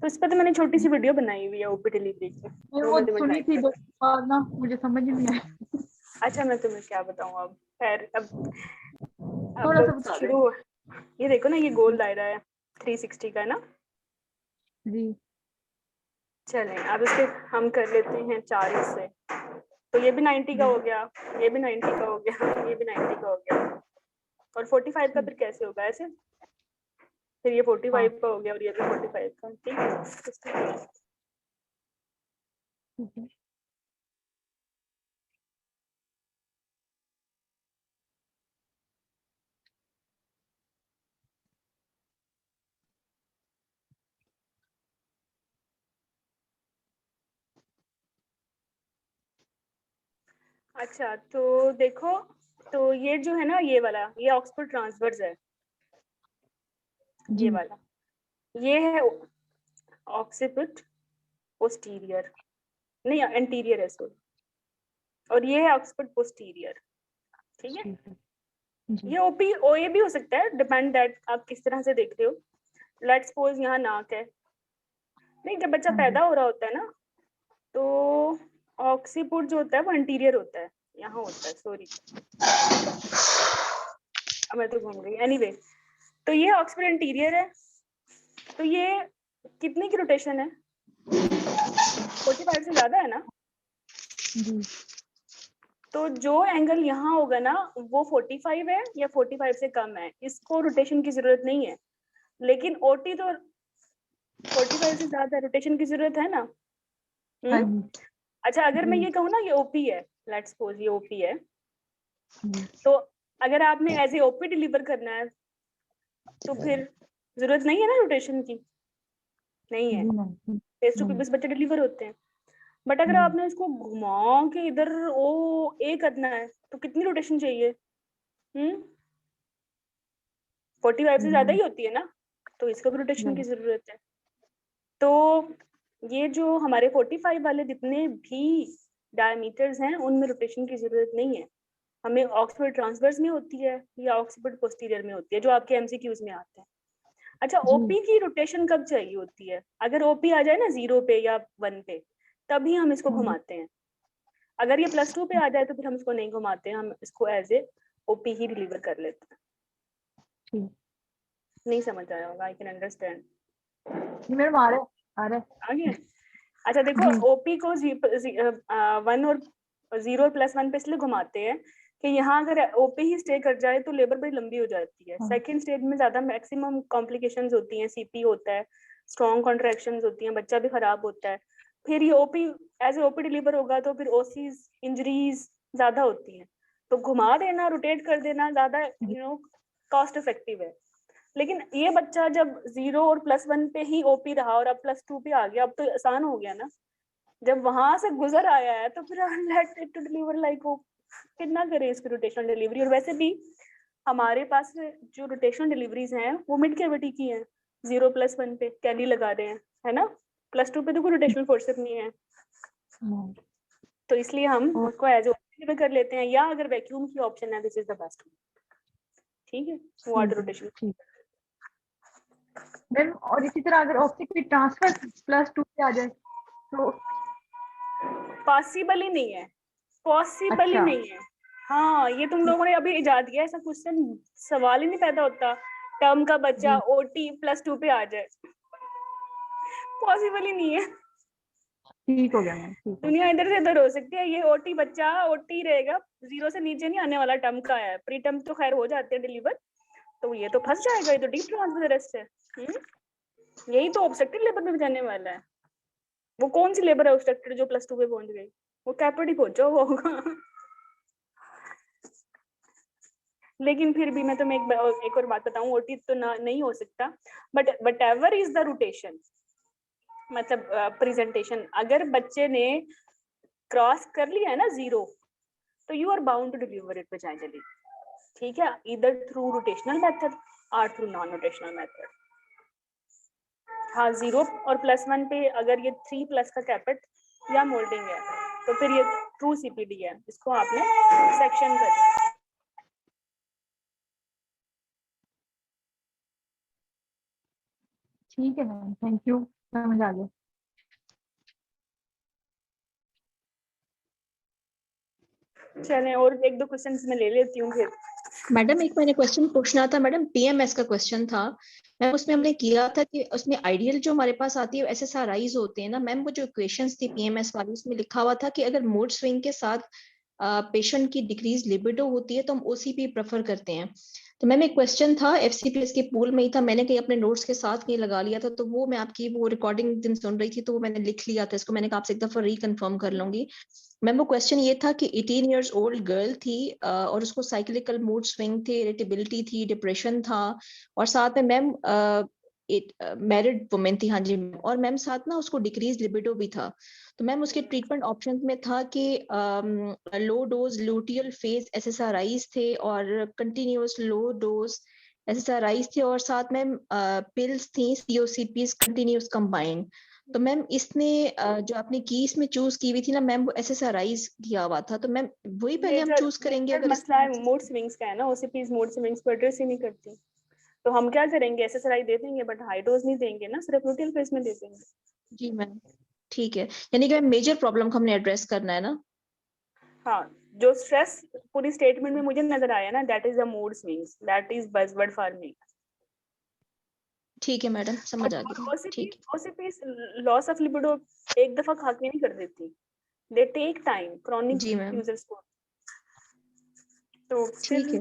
S1: तो इस पर तो मैंने छोटी सी वीडियो बनाई हुई है ओपी डिलीवरी की,
S3: मैं
S1: वो
S3: वो
S1: मैं तुम्हें
S3: सुनी थी
S1: टाइप
S3: दो
S1: कर।
S3: बार ना, मुझे समझ नहीं आया।
S1: अच्छा मैं तुम्हें क्या बताऊं अब, खैर अब
S3: थोड़ा सा बता दें।
S1: शुरू। ये देखो ना, ये गोल दायरा है 360 का ना।
S3: जी
S1: चलें अब इसके हम कर लेते हैं 4 हिस्से। तो ये भी 90 का
S3: जी
S1: हो गया, ये भी 90 का हो गया, ये भी 90 का हो गया, और 45 का
S3: ठीक।
S1: फिर कैसे होगा ऐसे, फिर ये
S3: हाँ
S1: 45 का हो गया और ये भी 45 का, ठीक है।
S3: ठीक है।
S1: अच्छा तो देखो, तो ये जो है ना, ये वाला, ये ऑक्सफोर्ड ट्रांसवर्स है, ये
S3: जी
S1: वाला, ये है ऑक्सीपिट पोस्टीरियर, नहीं एंटीरियर है सॉरी, और ये है ऑक्सफोर्ड पोस्टीरियर, ठीक है।
S3: ठीक है। जी
S1: ये ओपी ओए भी हो सकता है, डिपेंड दैट आप किस तरह से देख रहे हो। लेट्स सपोज यहाँ नाक है, नहीं जब बच्चा
S3: हाँ जी।
S1: पैदा हो रहा होता है ना, तो ऑक्सीपुट जो होता है वो इंटीरियर होता है, यहाँ होता है, सॉरी अब मैं तो घूम गई, एनीवे तो ये ऑक्सफोर्ड इंटीरियर है। तो ये कितने की रोटेशन है, 45 से ज्यादा है ना।
S3: जी
S1: तो जो एंगल यहाँ होगा ना वो 45 है या 45 से कम है, इसको रोटेशन की जरूरत नहीं है। लेकिन ओटी तो 45 से ज्यादा रोटेशन की जरूरत है ना।
S3: हाँ जी।
S1: अच्छा, अगर मैं
S3: जी।
S1: ये कहूँ ना ये ओपी है, लेट्स सपोज ये ओपी है,
S3: जी।
S1: तो अगर आपने एज ए ओपी डिलीवर करना है तो फिर जरूरत नहीं है ना रोटेशन की, नहीं है,
S3: जी मैम।
S1: फेस टू बस बच्चे डिलीवर होते हैं। बट अगर
S3: जी।
S1: आपने इसको घुमा के इधर ओ ए करना है तो कितनी रोटेशन चाहिए? 45 से ज्यादा ही होती है ना, तो इसको भी रोटेशन की जरूरत है। तो ये जो हमारे 45 वाले जितने भी डायमीटर्स हैं उनमें रोटेशन की जरूरत नहीं है, हमें ऑक्सीपिड ट्रांसवर्स में होती है या ऑक्सीपिड पोस्टीरियर में होती है, जो आपके एमसीक्यूज में आते हैं। अच्छा, ओपी की रोटेशन कब चाहिए होती है? अगर ओपी आ जाए ना 0 पे या 1 पे, तभी हम इसको घुमाते हैं। अगर ये +2 पे आ जाए तो फिर हम इसको नहीं घुमाते हैं, हम इसको एज ए ओपी ही डिलीवर कर लेते हैं। नहीं समझ आया होगा, आई कैन अंडरस्टैंड।
S3: मैडम आ रहा है
S1: आगे अच्छा देखो, ओपी को 1 और 0 +1 पे इसलिए घुमाते हैं कि यहाँ अगर ओपी ही स्टे कर जाए तो लेबर बड़ी लंबी हो जाती है। सेकंड स्टेज में ज्यादा मैक्सिमम कॉम्प्लिकेशंस होती हैं, सीपी होता है, स्ट्रॉन्ग कॉन्ट्रैक्शंस होती हैं, बच्चा भी खराब होता है। फिर ये OP as a OP deliver होगा तो फिर ओसीज इंजरीज ज्यादा होती हैं, तो घुमा देना, रोटेट कर देना ज्यादा कॉस्ट इफेक्टिव है। लेकिन ये बच्चा जब 0 और +1 पे ही ओपी रहा और अब +2 पे आ गया, अब तो आसान हो गया ना, जब वहां से गुजर आया है तो फिर let it to deliver like oh, कितना करे इसकी रोटेशनल डिलीवरी। और वैसे भी हमारे पास जो रोटेशनल डिलीवरीज हैं वो मिड कैविटी की हैं, 0 +1 पे कैली लगा रहे हैं, है ना, +2 पे तो कोई रोटेशनल फोर्सेप नहीं है, तो इसलिए हम उसको एज ओपी कर लेते हैं, या अगर वैक्यूम की ऑप्शन है दिस इज द बेस्ट। ठीक है, वाटर रोटेशन।
S3: मैम और इसी तरह अगर ऑक्सीपिड ट्रांसफर +2 पे आ जाए तो
S1: पॉसिबल ही नहीं है, पॉसिबल ही नहीं है। हाँ, ये तुम लोगों ने अभी इजाद किया, ऐसा क्वेश्चन सवाल ही नहीं पैदा होता टर्म का बच्चा ओटी +2 पे आ जाए, पॉसिबल ही नहीं है।
S3: ठीक हो गया मैम, ठीक है।
S1: दुनिया इधर से इधर हो सकती है, ये ओटी बच्चा ओटी रहेगा, 0 से नीचे नहीं आने वाला, टर्म का है, प्री टर्म तो खैर हो जाते हैं डिलीवर, तो ये तो फंस जाएगा, ये तो डीप ट्रांसफर है। यही तो ऑब्स्ट्रक्टेड लेबर में जाने वाला है। वो कौन सी लेबर है ऑब्स्ट्रक्टेड जो +2 पे पहुंच गई? वो कैपिटी पहुंचा हुआ होगा। लेकिन फिर भी मैं तुम्हें एक और बात बताऊं, ओटी तो नहीं हो सकता, but what ever is the rotation, मतलब प्रेजेंटेशन, अगर बच्चे ने क्रॉस कर लिया है ना 0, तो you are bound to deliver it vaginally, ठीक है, इधर थ्रू रोटेशनल मेथड और थ्रू नॉन रोटेशनल मेथड। हाँ, 0 और +1 पे अगर ये 3+ का कैपेट या मोल्डिंग है तो फिर ये ट्रू सीपीडी है, इसको आपने सेक्शन करना है।
S3: ठीक है मैम, थैंक यू, समझ आ गया।
S1: चलें, और 1-2 क्वेश्चंस मैं ले लेती हूँ फिर।
S2: मैडम एक मैंने क्वेश्चन पूछना था मैडम, पीएमएस का क्वेश्चन था मैम, उसमें हमने किया था कि उसमें आइडियल जो हमारे पास आती है एसएसआरआईज होते हैं ना मैम, वो जो इक्वेशंस थी पीएमएस वाली उसमें लिखा हुआ था कि अगर मूड स्विंग के साथ पेशेंट की डिक्रीज लिबिडो होती है तो हम ओसीपी प्रेफर करते हैं। तो मैम एक क्वेश्चन था एफसीपीएस के पूल में ही था, मैंने कहीं अपने नोट्स के साथ कहीं लगा लिया था, तो वो मैं आपकी वो रिकॉर्डिंग दिन सुन रही थी तो वो मैंने लिख लिया था, इसको मैंने कहा आपसे एक दफा रिकन्फर्म कर लूंगी। मैम वो क्वेश्चन ये था कि 18 इयर्स ओल्ड गर्ल थी और उसको साइक्लिकल मूड स्विंग थे, इरिटेबिलिटी थी, डिप्रेशन था, और साथ में मैम मैरिड वुमेन थी, हाँ जी, और मैम साथ ना उसको डिक्रीज लिबिडो भी था। तो मैम उसके ट्रीटमेंट ऑप्शन में था कि लो डोज लूटियल फेज एसएसआरआईज थे और कंटिन्यूअस लो डोज एसएसआरआईज थे, और साथ में पिल्स थी सीओसीपीज कंटिन्यूअस कंबाइंड। तो मैम इसने जो आपने की इसमें चूज की हुई थी ना मैम, वो एसएसआरआईज किया हुआ था, तो मैम वही पहले हम चूज करेंगे अगर
S1: मसला है मूड स्विंग्स का है ना, ओसीपीज मूड स्विंग्स को एड्रेस ही नहीं करती, तो हम क्या करेंगे, एसएसआरआई दे देंगे बट हाई डोज नहीं देंगे ना, सिर्फ ल्यूटियल फेज में दे देंगे।
S2: जी मैम, ठीक है, यानी कि मेजर प्रॉब्लम को हमने एड्रेस करना है ना।
S1: हाँ, जो स्ट्रेस पूरी स्टेटमेंट में मुझे नजर आया ना, that is the mood swings, that is buzzword for me.
S2: ठीक है मैडम, समझ आ गया, ठीक है।
S1: ओसीपीज लॉस ऑफ लिबिडो एक दफा खा के नहीं कर देती, दे टेक टाइम, क्रॉनिक
S2: जी मैम,
S1: यूजर्स को, तो
S2: ठीक है।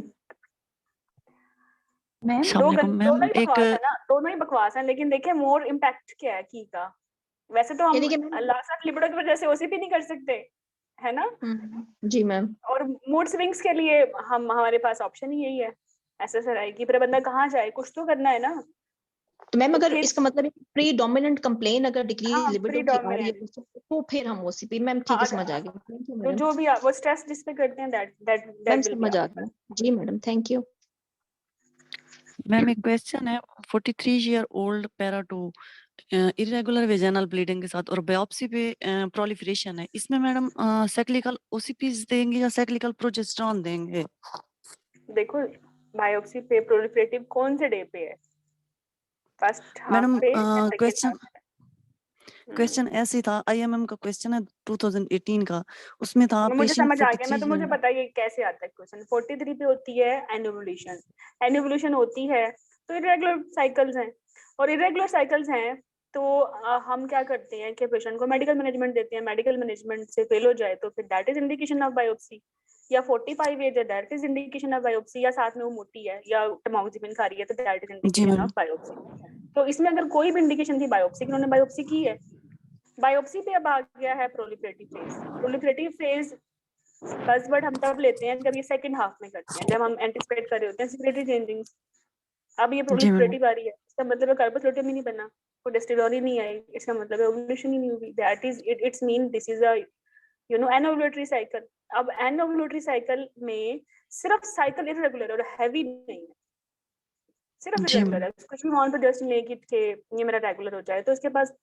S3: मैम
S1: दोनों ही
S4: मैम
S1: बकवास
S4: एक
S1: है ना, दोनों ही बकवास है, लेकिन देखिए मोर इम्पैक्ट क्या है की का, वैसे तो हम
S2: यानी कि
S1: लॉस ऑफ लिबिडो की वजह से ओसीपी नहीं कर सकते, है ना?
S2: जी मैम।
S1: और मूड स्विंग्स के लिए हमारे पास ऑप्शन ही यही है SSRI की, पर बंदा कहाँ जाए, कुछ तो करना है ना।
S2: तो मैम
S1: तो
S2: अगर
S1: फिर
S2: इसका मतलब प्री डोमिनेंट कंप्लेन अगर डिक्रीज
S1: हाँ,
S2: लिबिडो की आ रही है
S1: प्रीडोमिनेंट,
S2: तो फिर हम ओसीपी। मैम ठीक
S1: हाँ,
S2: है, समझ आ गया, थैंक यू
S1: तो
S2: मैडम।
S1: जो भी वो स्ट्रेस जिस पे करते हैं
S2: मैम
S1: दैट विल बी
S2: समझ आ
S1: आउट।
S2: गया। जी मैडम, थैंक यू।
S4: मैम एक क्वेश्चन है, 43 year old para 2 irregular vaginal bleeding के साथ और बायोप्सी पे प्रोलिफरेशन है, इसमें मैडम साइक्लिकल ओसीपीज देंगे या साइक्लिकल प्रोजेस्टेरॉन देंगे?
S1: देखो, बायोप्सी पे प्रोलिफरेटिव कौन से डे पे है, फर्स्ट हाफ
S4: मैडम
S1: पे या सेकंड हाफ पे?
S4: क्वेश्चन ऐसे ही था, आईएमएम का क्वेश्चन है 2018 का, उसमें था
S1: मुझे
S4: पेशेंट
S1: समझ आ गया, मैं
S4: 43
S1: तो मुझे पता है ये कैसे आता है क्वेश्चन। 43 पे होती है एनोवुलेशन, एनोवुलेशन होती है तो इरेगुलर साइकिल्स हैं, और इरेगुलर साइकिल्स हैं तो हम क्या करते हैं कि पेशेंट को मेडिकल मैनेजमेंट देते हैं, मेडिकल मैनेजमेंट से फेल हो जाए तो फिर that is indication of biopsy, या 45 एज है that is indication of biopsy, या साथ में वो मोटी है या टमोक्सिफिन खा रही है तो दैट इज
S4: जी
S1: इंडिकेशन
S4: मैम।
S1: Of biopsy. तो इसमें अगर कोई भी इंडिकेशन थी बायोप्सी की, उन्होंने बायोप्सी की है। बायोप्सी पे अब आ गया है proliferative phase. Proliferative phase buzzword हम तब लेते हैं जब ये सेकंड हाफ में करते हैं, जब हम एंटिसिपेट कर रहे होते हैं सेक्रेटरी चेंजिंग। अब ये
S4: जी मैम।
S1: प्रोलिफरेटिव आ रही है, इसका मतलब है कार्पस लुटियम ही नहीं बना, प्रोजेस्टेरॉन ही नहीं आई, इसका मतलब है ओव्यूलेशन ही नहीं हुई। That is it's mean this is a anovulatory cycle. अब एनओव्यूलेटरी साइकिल में सिर्फ साइकिल इरेगुलर और हैवी नहीं है, सिर्फ
S4: जी
S1: इरेगुलर
S4: मैम।
S1: है, कुछ भी वन प्रोजेस्टिन लेके कि ये मेरा रेगुलर हो जाए। तो इसके पास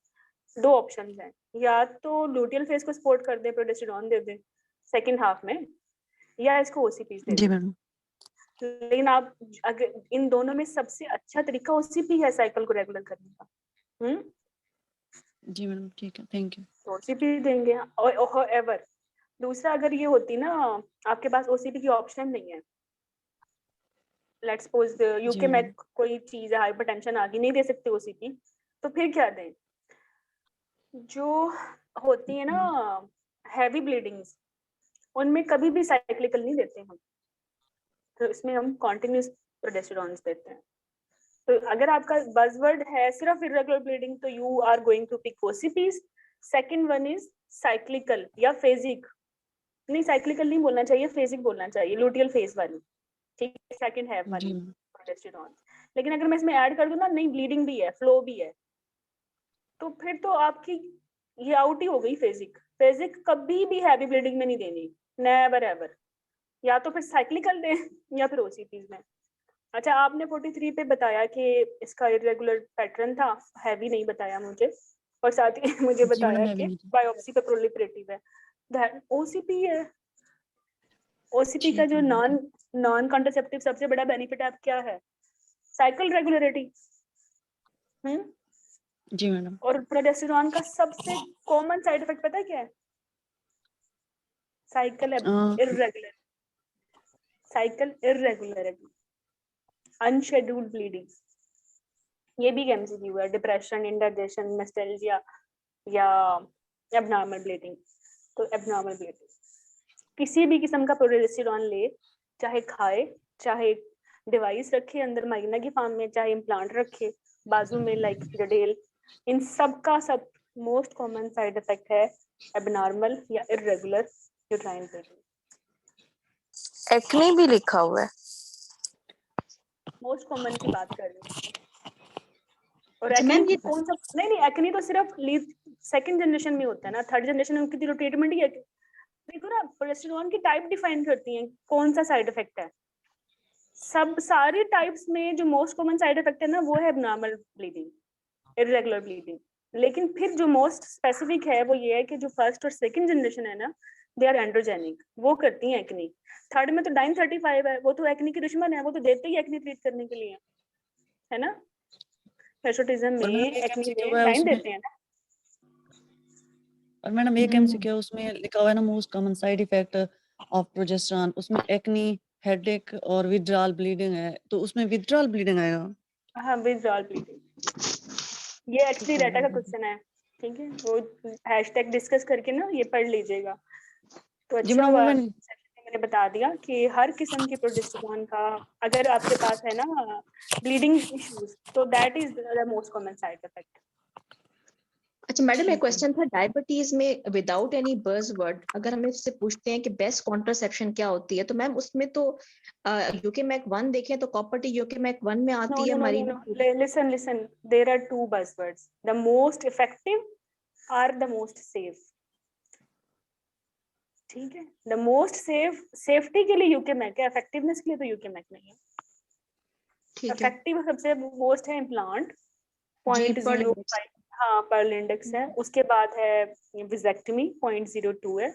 S1: दो ऑप्शंस हैं, या तो लुटियल फेज को सपोर्ट कर दे, प्रोजेस्टेरॉन दे दे सेकंड हाफ में, या इसको ओसीपीज दे
S4: जी
S1: दे।
S4: मैडम।
S1: लेकिन आप अगर इन दोनों में सबसे अच्छा तरीका ओसीपी है साइकिल को रेगुलर करने का,
S4: जी मैडम, ठीक है, थैंक यू।
S1: तो ओसीपी देंगे। और एवर दूसरा, अगर ये होती ना आपके पास ओसीपी की ऑप्शन नहीं है, लेट्स सपोज
S4: जी
S1: यूके में
S4: मैडम।
S1: कोई चीज है, हाइपरटेंशन आ गई, नहीं दे सकते ओसीपी, तो फिर क्या दें? जो होती है ना हैवी ब्लीडिंग्स, उनमें कभी भी साइक्लिकल नहीं देते हम, तो इसमें हम कॉन्टिन्यूस प्रोजेस्टेरॉन देते हैं। तो अगर आपका बज़वर्ड है सिर्फ इरेगुलर ब्लीडिंग तो you are going to pick OCPs. Second one is cyclical या फेजिक, नहीं साइक्लिकल नहीं बोलना चाहिए, फेजिक बोलना चाहिए, लुटियल फेज वाली, ठीक है, सेकंड हैव वाली
S4: जी मैम।
S1: प्रोजेस्टेरॉन। लेकिन अगर मैं इसमें ऐड कर दूं ना, नहीं ब्लीडिंग भी है, फ्लो भी है, तो फिर तो आपकी ये आउट ही हो गई फेजिक। फेजिक कभी भी हैवी ब्लीडिंग में नहीं देनी, नेवर एवर। या तो फिर साइक्लिकल दें या फिर ओसीपीज में। अच्छा, आपने 43 पे बताया कि इसका इरेगुलर पैटर्न था, हैवी नहीं बताया मुझे, और साथ ही मुझे
S4: जी मैडम,
S1: बताया
S4: है भी
S1: कि
S4: नहीं था।
S1: बायोप्सी पे प्रोलिफरेटिव है, दैट ओसीपी है। ओसीपी का
S4: ठीक
S1: जो
S4: है मैडम।
S1: नॉन नॉन कॉन्ट्रासेप्टिव सबसे बड़ा बेनिफिट आप क्या है? Cycle regularity.
S4: जी मैडम।
S1: और प्रोजेस्टेरॉन का सबसे कॉमन साइड इफेक्ट पता है क्या है? Cycle irregular, cycle irregularity, unscheduled bleeding. ये भी एमसीक्यू है, डिप्रेशन, इंडाइजेशन, नॉस्टैल्जिया या एबनॉर्मल ब्लीडिंग। तो एबनॉर्मल ब्लीडिंग किसी भी किस्म का प्रोजेस्टेरॉन ले, चाहे खाए, चाहे डिवाइस रखे अंदर माइग्रेना की फॉर्म में, चाहे इम्प्लांट रखे बाजू में लाइक जडेल, इन सब का सब मोस्ट कॉमन साइड इफेक्ट है एबनॉर्मल या इरेगुलर यूट्राइन ब्लीडिंग।
S5: एक्ने भी लिखा हुआ है।
S1: मोस्ट कॉमन की बात कर रही हूँ। और
S2: अच्छा
S1: एक्ने
S2: मैम, ये
S1: कौन सा, नहीं नहीं, एक्ने तो सिर्फ सेकंड जनरेशन में होता है ना, थर्ड जनरेशन में उनकी ट्रीटमेंट ही है। देखो ना, प्रोजेस्टेरॉन की टाइप डिफाइन करती है कौन सा साइड इफेक्ट है। सब सारे टाइप्स में जो मोस्ट कॉमन साइड इफेक्ट है ना, वो है एबनॉर्मल ब्लीडिंग, इरेगुलर ब्लीडिंग। लेकिन फिर जो मोस्ट स्पेसिफिक है वो ये है कि जो फर्स्ट और सेकंड जनरेशन है ना, दे आर एंड्रोजेनिक, वो करती हैं एक्ने। थर्ड में तो डाइन 35 है, वो तो एक्ने की दुश्मन है, वो तो देते ही एक्ने ट्रीट करने के लिए, है ना। हिर्सुटिज्म
S4: और मैडम
S1: में
S4: एक
S1: एक्ने
S4: एमसीक्यू
S1: में
S4: है
S1: डाइन
S4: उसमें,
S1: देते हैं ना।
S4: और मैडम एक एमसीक्यू है उसमें लिखा हुआ है ना, most common side effect of progesterone, उसमें एक्नी, हेडेक और विथड्रॉल ब्लीडिंग है, तो उसमें विथड्रॉल ब्लीडिंग आएगा?
S1: हाँ, विथड्रॉल ब्लीडिंग, ये एक्चुअली
S4: ठीक है
S1: डाटा का
S4: मैडम।
S1: क्वेश्चन है, ठीक है, वो हैशटैग डिस्कस करके ना ये पढ़ लीजिएगा। तो
S4: जी
S1: अच्छा
S4: मैडम, वो
S1: हुआ
S4: मैंने
S1: मैंने बता दिया कि हर किस्म के प्रोजेस्टेरॉन का अगर आपके पास है ना ब्लीडिंग इश्यूज, तो that is the most common side effect.
S2: अच्छा मैडम,
S4: ठीक
S2: एक
S4: है।
S2: क्वेश्चन था डायबिटीज में विदाउट एनी बज़वर्ड, अगर हमें इससे पूछते हैं कि बेस्ट कॉन्ट्रासेप्शन क्या होती है, तो मैम उसमें तो यूके मैक 1 देखें तो कॉपर टी यूके मैक 1 में
S1: No,
S2: आती है
S1: no, no,
S2: हमारी।
S1: no, no. Listen. There are two buzzwords. The most effective are the most safe. ठीक है, द मोस्ट सेफ, सेफ्टी के लिए यूके मैक है, इफेक्टिवनेस के लिए तो यूके मैक नहीं है।
S2: ठीक है
S1: इफेक्टिव सबसे मोस्ट है इम्प्लांट
S2: जी,
S1: 0.05, हाँ पर्ल इंडेक्स है। उसके बाद है विजेक्टमी 0.02 है।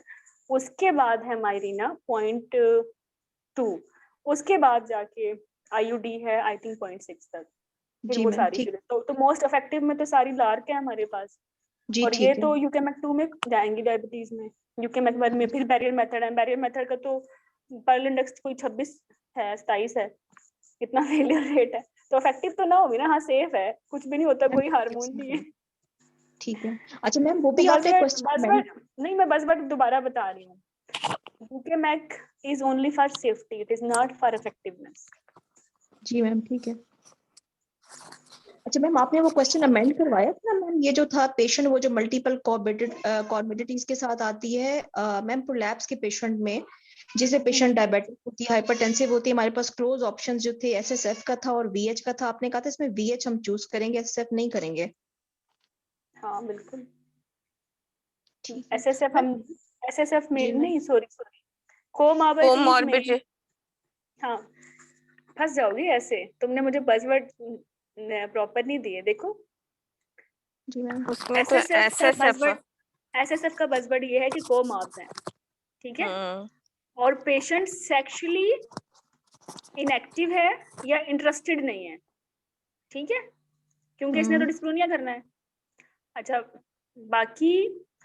S1: उसके बाद है मायरीना 0.2। उसके बाद जाके आईयूडी है आई थिंक 0.6 तक। फिर
S2: जी
S1: वो
S2: मैम,
S1: सारी
S2: ठीक,
S1: शुरू तो मोस्ट इफेक्टिव में तो सारी लार्क है हमारे पास।
S2: जी
S1: और ये
S2: ठीक है।
S1: तो यूकेमैक 2 में जाएंगी डायबिटीज में। यूकेमैक 1 में फिर बैरियर मेथड है, बैरियर मेथड का तो पर्ल इंडेक्स कोई 26 है, 27 है, इतना फेलियर रेट है, तो इफेक्टिव तो ना होगी ना। हाँ सेफ है, कुछ भी नहीं होता, कोई हार्मोन नहीं है।
S2: ठीक है। अच्छा मैम, वो
S1: तो
S2: भी आपने क्वेश्चन
S1: बसवर्ड नहीं, मैं बसवर्ड दोबारा बता रही हूँ। UKMEC is only for safety, it is not for effectiveness.
S2: जी मैम, ठीक है। अच्छा मैम, आपने वो क्वेश्चन अमेंड करवाया था ना मैम, ये जो था पेशेंट वो जो मल्टीपल कॉर्बिडिटीज के साथ आती है मैम, प्रोलैप्स के पेशेंट में, जिसे पेशेंट डायबिटिक होती है, हाइपरटेंसिव होती है, हमारे पास क्लोज ऑप्शंस जो थे एसएसएफ का था और वीएच का था। आपने कहा था इसमें वीएच हम चूज करेंगे, एसएसएफ नहीं करेंगे।
S1: हाँ बिल्कुल,
S2: ठीक है
S1: एसएसएफ
S2: मैम।
S1: हम एसएसएफ में
S2: जी मैम,
S1: नहीं, सॉरी कोमॉर्बिडिटीज में।
S5: कोमॉर्बिड।
S1: हाँ फंस जाओगी ऐसे, तुमने मुझे बजवर्ड प्रॉपर नहीं दिए। देखो
S2: जी मैम,
S5: उसमें तो एसएसएफ।
S1: एसएसएफ का बजवर्ड ये है कि कोमॉर्ब्स हैं, ठीक है, और पेशेंट सेक्सुअली इनएक्टिव है या इंटरेस्टेड नहीं है, ठीक है, क्योंकि इसने तो डिस्प्रोनिया करना है। अच्छा बाकी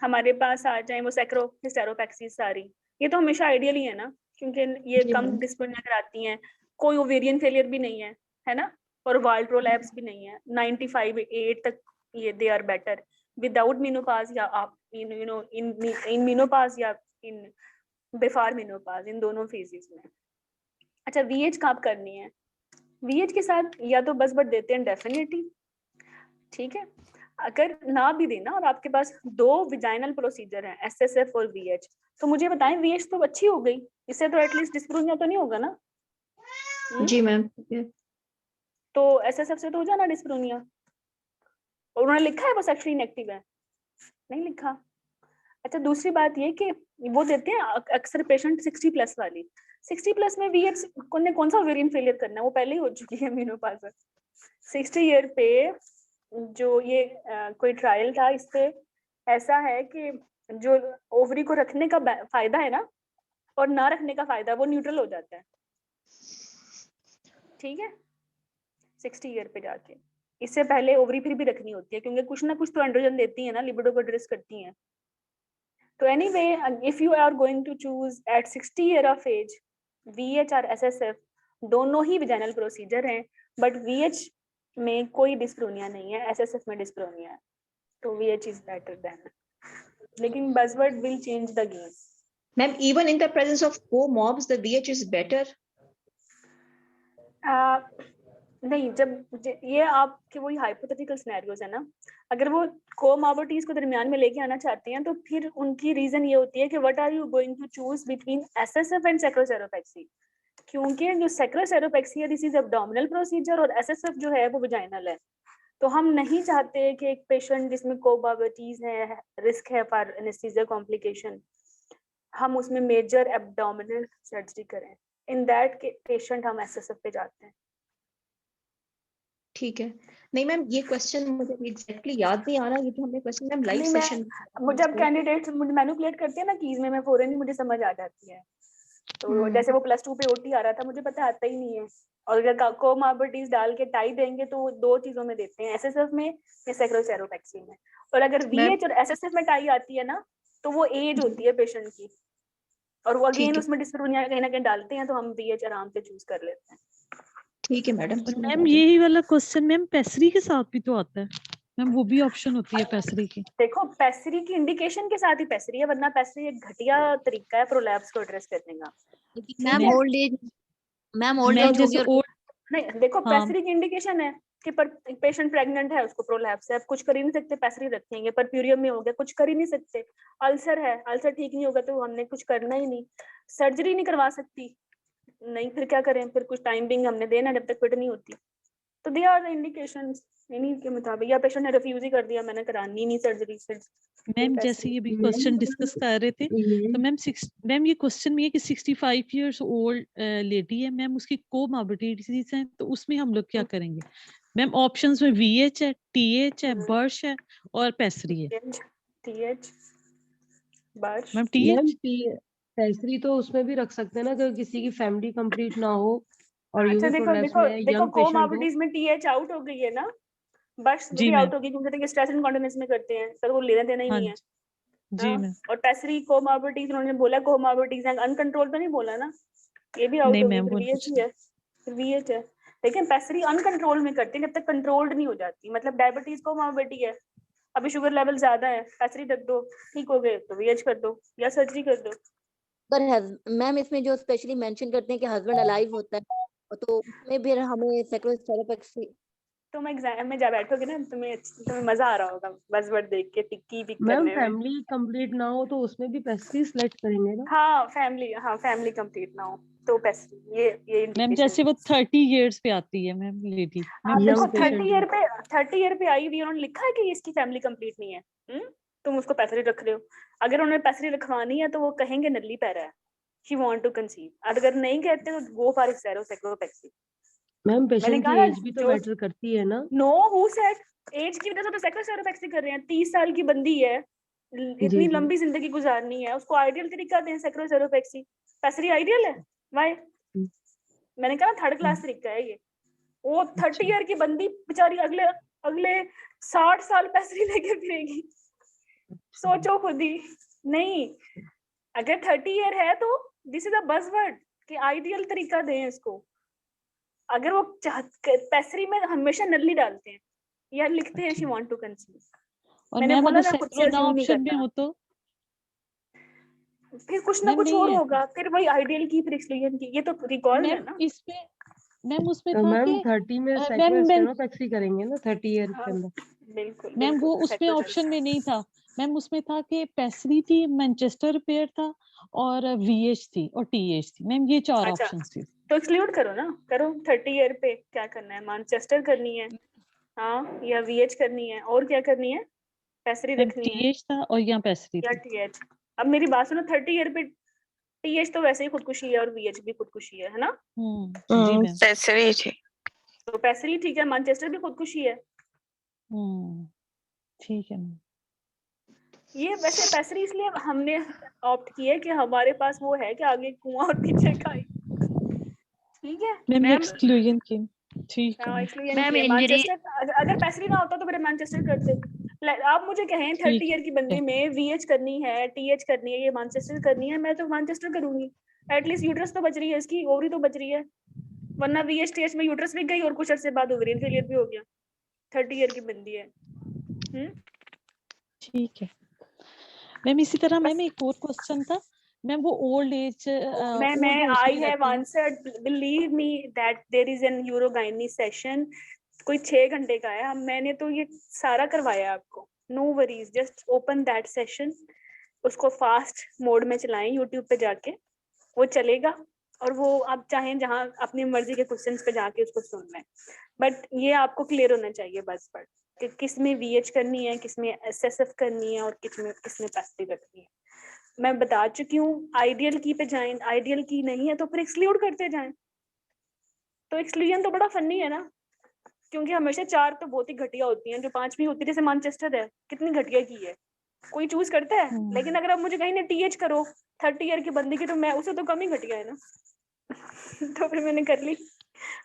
S1: हमारे पास आ जाए वो सैक्रो हिस्टेरोपैक्सी सारी, ये तो हमेशा आइडियल ही है ना, क्योंकि ये
S2: जी
S1: कम
S2: मैम,
S1: डिस्प्रोनिया कराती हैं, कोई ओवेरियन फेलियर भी नहीं है ना, और वाइल्ड प्रोलैप्स भी नहीं है। 95-8 तक ये they are better without menopause या आप यू नो इन मेनोपॉज या इन बिफोर मेनोपॉज, इन दोनों फेजेस में। अच्छा वीएच कब करनी है? वीएच के साथ या तो बस बट देते हैं डेफिनेटली, ठीक है, अगर ना भी देना और आपके पास दो विजाइनल प्रोसीजर हैं एसएसएफ और वीएच, तो मुझे बताएं वीएच तो अच्छी हो गई, इससे तो एटलीस्ट डिस्प्रोनिया तो नहीं होगा ना।
S2: जी मैम, ठीक है।
S1: तो एसएसएफ से तो हो जाना डिस्प्रोनिया। और उन्होंने लिखा है वो सेक्सुअली इनएक्टिव है? नहीं लिखा। अच्छा दूसरी बात ये कि वो देते हैं अक्सर पेशेंट 60+ वाली, 60+ में वीएच ने कौन सा ओवेरियन फेलियर करना है, वो पहले ही हो चुकी है मेनोपॉज। 60 ईयर पे जो ये कोई ट्रायल था, इससे ऐसा है कि जो ओवरी को रखने का फायदा है ना और ना रखने का फायदा, वो न्यूट्रल हो जाता है, ठीक है, 60 ईयर पे जाके। इससे पहले ओवरी फिर भी रखनी होती है, क्योंकि कुछ ना कुछ तो एंड्रोजन देती है ना, लिबिडो को एड्रेस करती हैं। तो anyway if you are going to choose at 60 year of age, VH और एसएसएफ दोनों ही विजाइनल प्रोसीजर हैं, बट वीएच में कोई डिस्प्रोनिया नहीं है, एसएसएफ में डिस्प्रोनिया है, तो वीएच इज बेटर देन, लेकिन buzzword will change the game.
S2: Ma'am even in the presence of comorbs the VH is better.
S1: नहीं, जब ये आपके वही हाइपोथेटिकल सिनेरियोज है ना, अगर वो कोमॉर्बिडिटीज को दरमियान में लेके आना चाहते हैं तो फिर उनकी रीजन ये होती है कि what are you going to choose between SSF and sacrocervicopexy, क्योंकि जो सैक्रोसेरोपेक्सी है दिस इज एब्डोमिनल प्रोसीजर और एसएसएफ जो है वो वेजाइनल है। तो हम नहीं चाहते कि एक पेशेंट जिसमें कोमॉर्बिडिटीज है, रिस्क है फॉर एनेस्थीसिया कॉम्प्लिकेशन, हम उसमें मेजर एब्डोमिनल सर्जरी करें। इन दैट पेशेंट हम एसएसएफ पे जाते हैं।
S2: ठीक है। नहीं मैम, ये क्वेश्चन मुझे एग्जैक्टली याद नहीं आ रहा, ये तो हमने क्वेश्चन मैम लाइव
S1: नहीं,
S2: सेशन
S1: मुझे जब कैंडिडेट्स मैनिपुलेट करते हैं ना कीज में, मैं फौरन ही मुझे समझ आ जाती है। तो जैसे वो +2 पे ओटी आ रहा था, मुझे पता आता ही नहीं है, और अगर कोमॉर्बिडिटीज डाल के टाई देंगे तो दो चीजों में देते हैं, एसएसएफ में या सैक्रोसेरोपेक्सी में। और अगर वीएच और एसएसएफ में टाई आती है ना, तो वो एज होती है पेशेंट की, और वो अगेन उसमें डिस्प्रोनिया कहीं ना कहीं डालते हैं, तो हम वीएच आराम से चूज कर लेते हैं।
S2: ठीक है मैडम।
S6: मैम यही वाला क्वेश्चन मैम पेसरी के साथ भी तो आता है मैम, वो भी ऑप्शन होती है पेसरी की।
S1: देखो पेसरी की इंडिकेशन के साथ ही पेसरी है, वरना पेसरी एक घटिया तरीका है प्रोलैप्स को एड्रेस करने का।
S7: मैम ओल्ड एज
S6: मैम
S7: होगी
S6: जैसे
S7: और
S1: नहीं देखो
S6: हाँ।
S1: पेसरी की इंडिकेशन है कि पर पेशेंट प्रेग्नेंट है, उसको प्रोलैप्स है, अब कुछ कर ही नहीं सकते, पैसरी रखेंगे, पर प्यूरियम में हो गया, कुछ कर ही नहीं सकते। अल्सर है, अल्सर ठीक नहीं होगा तो हमने कुछ करना ही नहीं, सर्जरी नहीं करवा सकती, नहीं फिर क्या करें, फिर कुछ टाइम बिंग हमने देना जब तक फिट नहीं होती। तो दे आर द इंडिकेशंस इन्हीं के मुताबिक, या पेशेंट ने रिफ्यूज ही कर दिया, मैंने करानी नहीं सर्जरी, फिर
S6: मैम जैसे ये भी क्वेश्चन डिस्कस कर रहे थे, तो मैम ये क्वेश्चन में है कि 65 इयर्स ओल्ड लेडी है मैम, उसकी कोमॉर्बिडिटीज हैं, तो उसमें हम लोग क्या करेंगे मैम? ऑप्शंस में वीएच है, टीएच है, बर्श है और पेसरी है।
S1: TH Burch
S6: ma'am
S5: ma'am
S6: TH
S5: pessary तो उसमें भी रख सकते हैं ना, अगर किसी की फैमिली कंप्लीट ना हो और
S1: अच्छा
S5: यूवी
S1: देखो
S5: प्रोलैप्स
S1: देखो
S5: में है,
S1: देखो
S5: यंग पेशेंट हो।
S1: कोमॉर्बिडिटीज में टीएच आउट हो गई है ना, बर्श
S6: जी
S1: भी
S6: मैम,
S1: आउट हो गई क्योंकि स्ट्रेस इनकॉन्टिनेंस में करते हैं, सर वो लेना देना ही
S6: हाँ
S1: नहीं है।
S6: जी
S1: हाँ,
S6: मैम।
S1: और पेसरी कोमॉर्बिडिटीज उन्होंने बोला कोमॉर्बिडिटीज हैं, अनकंट्रोल तो नहीं बोला ना, ये भी आउट
S6: नहीं
S1: हो गई,
S6: मैम
S1: फिर
S6: वो
S1: वीएच ही है, फिर वीएच है। लेकिन पेसरी अनकंट्रोल में करते हैं जब तक कंट्रोल्ड नहीं हो जाती, मतलब डायबिटीज कोमॉर्बिडिटी है, अभी शुगर लेवल ज्यादा है, पेसरी रख दो, ठीक हो गए तो वीएच कर दो या सर्जरी कर दो।
S7: पर मैम इसमें जो स्पेशली मेंशन करते हैं कि हस्बैंड अलाइव होता है, तो उसमें भी हमें सेक्रोस्टेरोपेक्सी।
S1: तुम एग्जाम में जा बैठोगे ना, तुम्हें मजा आ रहा होगा बज़वर्ड देख के, टिक्की पिक
S5: मैम
S1: करने में।
S5: फैमिली कंप्लीट ना हो तो उसमें भी पैसरी सिलेक्ट करेंगे ना।
S1: हाँ फैमिली कंप्लीट ना हो तो पेसरी, ये
S6: मैम
S1: इंडिकेशन।
S6: जैसे वो 30 इयर्स पे आती है मैम लेडी,
S1: आप
S6: मैम
S1: देखो
S5: यंग पेशेंट
S1: 30 ईयर पे आई हुई, उन्होंने लिखा है कि इसकी फैमिली कंप्लीट नहीं है, तुम उसको पैसरी रख रहे हो। अगर उन्होंने पैसरी रखवानी है तो वो कहेंगे नल्ली पैरा है, शी वांट टू कंसीव, अगर नहीं कहते तो गो फॉर सेक्रोपेक्सी।
S5: मैम
S1: मैंने
S5: पेशेंट
S1: कहा
S5: की
S1: ना,
S5: एज भी तो
S1: जो
S5: मैटर करती है ना।
S1: नो हु सेड एज की वजह से तो सेक्रोपेक्सी कर रहे हैं, 30 साल की बंदी है,
S5: जी
S1: इतनी
S5: जी
S1: लंबी जिंदगी गुजारनी है, उसको आइडियल तरीका दें सेक्रोपेक्सी, पैसरी आइडियल है व्हाई? मैंने कहा थर्ड क्लास तरीका है ये। वो 30 ईयर की बंदी बेचारी अगले अगले 60 साल पैसरी लेके फिरेगी, सोचो खुद ही। नहीं, अगर 30 ईयर है तो दिस इज अ बज़वर्ड कि आइडियल तरीका दें इसको। अगर वो पैसरी में हमेशा नल्ली डालते हैं या लिखते हैं शी वांट टू कंसीव,
S6: और
S1: मैंने
S6: मैम
S1: बोला
S6: अगर
S1: ना खुद से
S6: सेक्रो ना
S1: assume नहीं
S6: ऑप्शन में
S1: करना,
S6: हो तो
S1: फिर कुछ ना
S6: मैम
S1: कुछ
S6: नहीं
S1: और
S6: है
S1: होगा, फिर वही आइडियल की फिर एक्सक्लूजन की, ये तो रिकॉल है
S6: मैम
S1: ना।
S6: इसमें। मैम उसमें
S5: तो
S6: था
S5: मैम
S6: कि
S5: 30 में
S6: मैम
S5: सेक्रोस्टेरोपेक्सी करेंगे ना 30 ईयर के
S1: हाँ,
S5: अंदर।
S1: बिल्कुल
S6: मैम वो
S1: बिल्कुल
S6: उसमें ऑप्शन में नहीं था मैम, उसमें था कि पेसरी थी, मैनचेस्टर रिपेयर था और वीएच थी और टीएच थी मैम, ये 4
S1: अच्छा
S6: ऑप्शंस थी।
S1: तो एक्सक्लूड करो ना, करो 30 ईयर पे क्या करना है, मैनचेस्टर करनी है, हाँ, या वीएच करनी है, और क्या करनी है, पैसरी
S6: मैम
S1: रखनी है
S6: टीएच था और यहाँ पेसरी
S1: या
S6: थी।
S1: टीएच। अब मेरी बात सुनो, 30 ईयर पे टीएच तो वैसे ही खुदकुशी है और वीएच भी खुदकुशी है ना,
S6: जी मैम।
S8: पैसरी थी।
S1: तो पैसरी ठीक है, मैनचेस्टर भी खुदकुशी है।
S6: ठीक है मैम।
S1: ये वैसे पैसरी इसलिए हमने ऑप्ट की है कि हमारे पास वो है कि आगे कुआं और पीछे खाई, ठीक है
S6: मैम ये
S1: मैम।
S6: एक्सक्लूजन की ठीक है
S1: हाँ
S6: मैम।
S1: इसलिए
S7: मैम
S1: नहीं किया
S7: इंजरी
S1: मैनचेस्टर, अगर पैसरी ना होता तो फिर मैनचेस्टर करते। आप मुझे कहें 30
S6: ठीक
S1: ईयर की बंदी में वीएच करनी है, टीएच करनी है, ये मैनचेस्टर करनी है, मैं तो मैनचेस्टर करूंगी, एटलीस्ट यूट्रस तो बच रही है, इसकी ओवरी तो बच रही है, वरना वीएच टीएच में यूट्रस भी गई और कुछ अर्से बाद ओवेरियन फेलियर भी हो गया, 30 ईयर की बंदी है।
S6: ठीक है मैम। इसी तरह
S1: बस
S6: मैम एक और क्वेश्चन था मैम, वो ओल्ड एज
S1: मैं
S6: हाउस
S1: आई
S6: में
S1: हैव
S6: रहते हैं।
S1: Answered, believe me that there is an urogynae session, कोई 6 घंटे का है, मैंने तो ये सारा करवाया आपको, no worries, just open that session, उसको फास्ट मोड में चलाएं यूट्यूब पे जाके, वो चलेगा, और वो आप चाहें जहाँ अपनी मर्जी के क्वेश्चंस पे जाके उसको सुन लें, बट ये आपको क्लियर होना चाहिए बस पर कि किस में वीएच करनी है, किस में एसएसएफ करनी है, और किस में पैसरी रखनी है। मैं बता चुकी हूँ, आइडियल की पे जाएं, आइडियल की नहीं है तो फिर एक्सक्लूड करते जाएं। तो एक्सक्लूजन तो बड़ा फनी है ना, क्योंकि हमेशा 4 तो बहुत ही घटिया होती हैं, जो 5वीं होती है जैसे मैनचेस्टर है, कितनी घटिया की है, कोई चूज करता है। लेकिन अगर आप मुझे कहीं ना टीएच करो 30 ईयर की बंदी की, तो मैं उसे तो कम ही घटिया है ना तो फिर मैंने कर ली,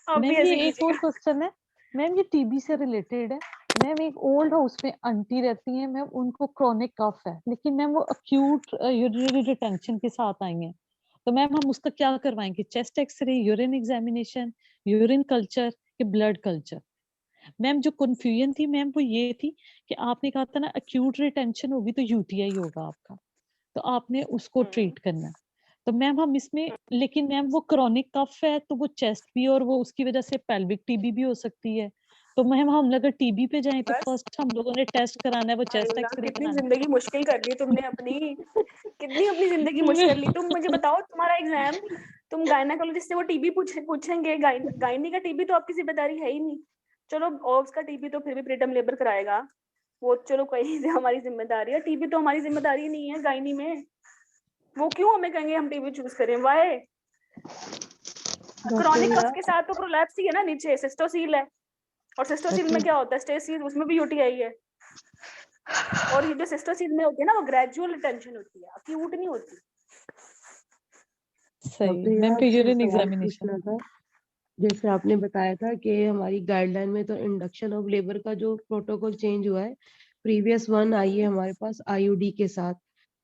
S1: आप भी
S6: मैम
S1: ऐसे
S6: ये एक और
S1: कीजिएगा।
S6: क्वेश्चन है मैम, ये टीबी से रिलेटेड है मैम। एक ओल्ड हाउस में आंटी रहती हैं मैम, उनको क्रॉनिक कफ है, लेकिन मैम वो अक्यूट यूरिनरी रिटेंशन के साथ आई हैं, तो मैम हम उसका क्या करवाएंगे? Chest x-ray, urine examination, urine culture या ब्लड कल्चर? मैम जो कंफ्यूजन थी मैम वो ये थी कि आपने कहा था ना अक्यूट रिटेंशन होगी तो यूटीआई होगा आपका, तो आपने उसको ट्रीट करना है। तो मैम हम इसमें, लेकिन मैम वो क्रॉनिक कफ है तो वो चेस्ट भी और वो उसकी वजह से पेल्विक टीबी भी हो सकती है, तो मैम हम अगर टीबी पे जाएं तो
S1: बस।
S6: फर्स्ट हम लोगों ने टेस्ट कराना है, वो चेस्ट
S1: अल्लाह,
S6: एक्सरे
S1: कितनी
S6: कराना
S1: जिंदगी मुश्किल कर ली तुमने अपनी, कितनी अपनी जिंदगी मुश्किल कर ली। तुम मुझे बताओ, तुम्हारा एग्जाम, तुम गायनाकोलॉजिस्ट से वो टीबी पूछेंगे, गायनी का टीबी तो आपकी जिम्मेदारी है ही नहीं। चलो ऑब्स का टीबी तो फिर भी प्रीटर्म लेबर कराएगा, वो चलो कोई हमारी जिम्मेदारी है। टीबी तो हमारी जिम्मेदारी नहीं है गायनी में, वो क्यों हमें कहेंगे हम टीबी चूज करें? वाई? क्रॉनिक कफ के साथ तो प्रोलैप्स ही है ना, नीचे सिस्टोसील है, और सिस्टोसील में क्या होता है? स्टेसील, उसमें भी यूटीआई है। और ये जो सिस्टोसील में होती है ना, वो ग्रेजुअल रिटेंशन होती है, अक्यूट नहीं होती।
S6: सही। मैम पे यूरिन एग्जामिनेशन
S5: पूछना था, जैसे आपने बताया था कि हमारी गाइडलाइन में तो इंडक्शन ऑफ लेबर का जो प्रोटोकॉल चेंज हुआ है, प्रीवियस वन आई है हमारे पास आईयूडी के साथ।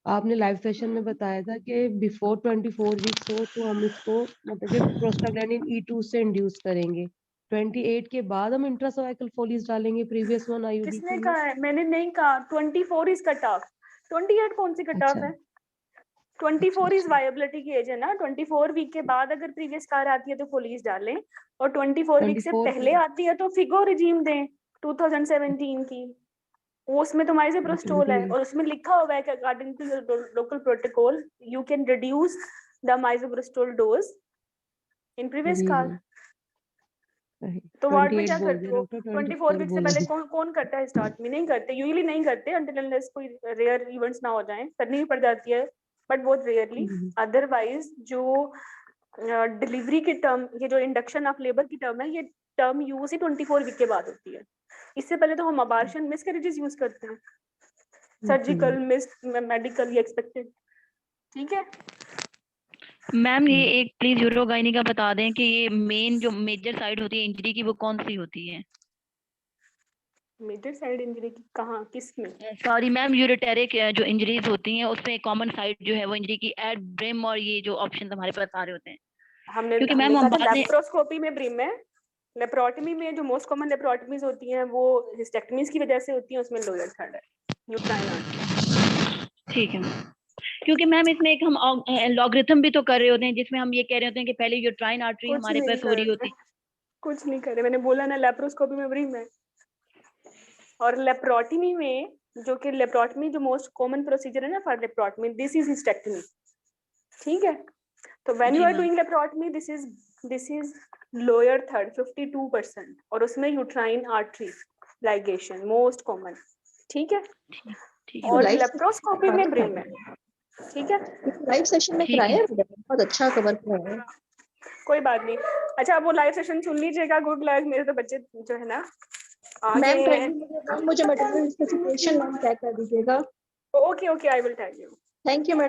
S5: आपने लाइव सेशन में बताया था कि बिफोर 24 वीक्स हो तो हम इसको मतलब कि प्रोस्टाग्लैंडिन E2 से इंड्यूस करेंगे, 28 के बाद हम इंट्रासर्वाइकल फोलीज डालेंगे प्रीवियस वन आईयूडी
S1: किसने
S5: के लिए।
S1: कहा है? मैंने नहीं कहा 24 इज कट ऑफ, 28 कौन सी कट ऑफ
S2: अच्छा
S1: है? 24 इज
S2: अच्छा
S1: वायबिलिटी की एज है ना। 24 वीक के बाद अगर प्रीवियस कार आती है तो फोलीज डालें, और 24 वीक से
S5: 24
S1: पहले आती है तो फिगो रिजीम दें 2017 की। वो उसमें तो माइज़ोप्रोस्टोल है, और उसमें लिखा हुआ है कि according to local protocol you can reduce the misoprostol dose in previous car. तो वार्ड में
S5: 28
S1: क्या
S5: बोल
S1: करते
S5: दिया
S1: हो?
S5: डॉक्टर,
S1: 24 वीक से
S5: बोल
S1: पहले
S5: दिया।
S1: कौन करता है स्टार्ट में? नहीं करते, यूजुअली नहीं करते, अनटिल अनलेस कोई रेयर इवेंट्स ना हो जाएं, करनी भी पड़ जाती है बट बहुत रेयरली। अदरवाइज जो डिलीवरी की टर्म, ये जो इंडक्शन ऑफ लेबर की टर्म है, ये टर्म यूज ही 24 वीक के बाद होती है। इससे पहले तो हम अबार्शन मिसकैरेजेस यूज करते हैं, सर्जिकल मिस, मेडिकल एक्सपेक्टेड। ठीक है
S8: मैम, ये एक प्लीज यूरोगाइनी का बता दें कि ये मेन जो मेजर साइड होती है इंजरी की, वो कौन सी होती है?
S1: मेजर साइड इंजरी की कहाँ, किसमें?
S8: सॉरी मैम, यूरिटेरिक जो इंजरीज होती हैं उसमें कॉमन साइड जो है वो इंजरी की एट ब्रिम, और ये जो ऑप्शन हमारे पास आ रहे होते हैं, क्योंकि मैम
S1: हमने
S8: हम
S1: कहा था
S8: बाद में
S1: लेप्रोस्कोपी में ब्रिम है। लेप्रोटमी में जो मोस्ट कॉमन लेप्रोटमीज होती हैं वो हिस्टेक्टमीज की वजह से होती हैं, उसमें लोअर थर्ड है, यूट्राइन आर्टरी।
S8: ठीक है मैम, क्योंकि मैम इसमें एक हम लॉगरिथम भी तो कर रहे होते हैं जिसमें हम ये कह रहे होते हैं कि पहले यूट्राइन आर्टरी
S1: कुछ
S8: हमारे
S1: नहीं
S8: पास हो रही
S1: कर
S8: होती।
S1: कुछ नहीं करे, मैंने बोला ना लेप्रोस्कोपी में ब्रिम है। और लेप्रोटमी में, जो कि लेप्रोटमी जो मोस्ट कॉमन प्रोसीजर है ना for laparotomy, this is hysterectomy. ठीक है, तो व्हेन यू
S8: जी
S1: are
S8: ma'am,
S1: doing laparotomy, this is lower third 52%, और उसमें uterine artery ligation most common. ठीक है,
S8: ठीक है
S2: वो
S1: और
S8: मैम,
S2: लाइव
S1: लेप्रोस्कोपी में ब्रिम है। ठीक है,
S2: लाइव सेशन में
S8: ठीक
S2: कराया
S8: है।
S2: है, बहुत अच्छा कवर किया है।
S1: कोई बात नहीं। अच्छा, आप वो लाइव सेशन सुन लीजिएगा, गुड लक। मेरे तो बच्चे जो है ना आ गए
S2: मैम
S1: हैं।
S2: मैम मुझे मटेरियल स्पेसिफिकेशन मैम टैग कर दीजिएगा।
S1: Okay okay, I will tell you.
S2: Thank you ma'am.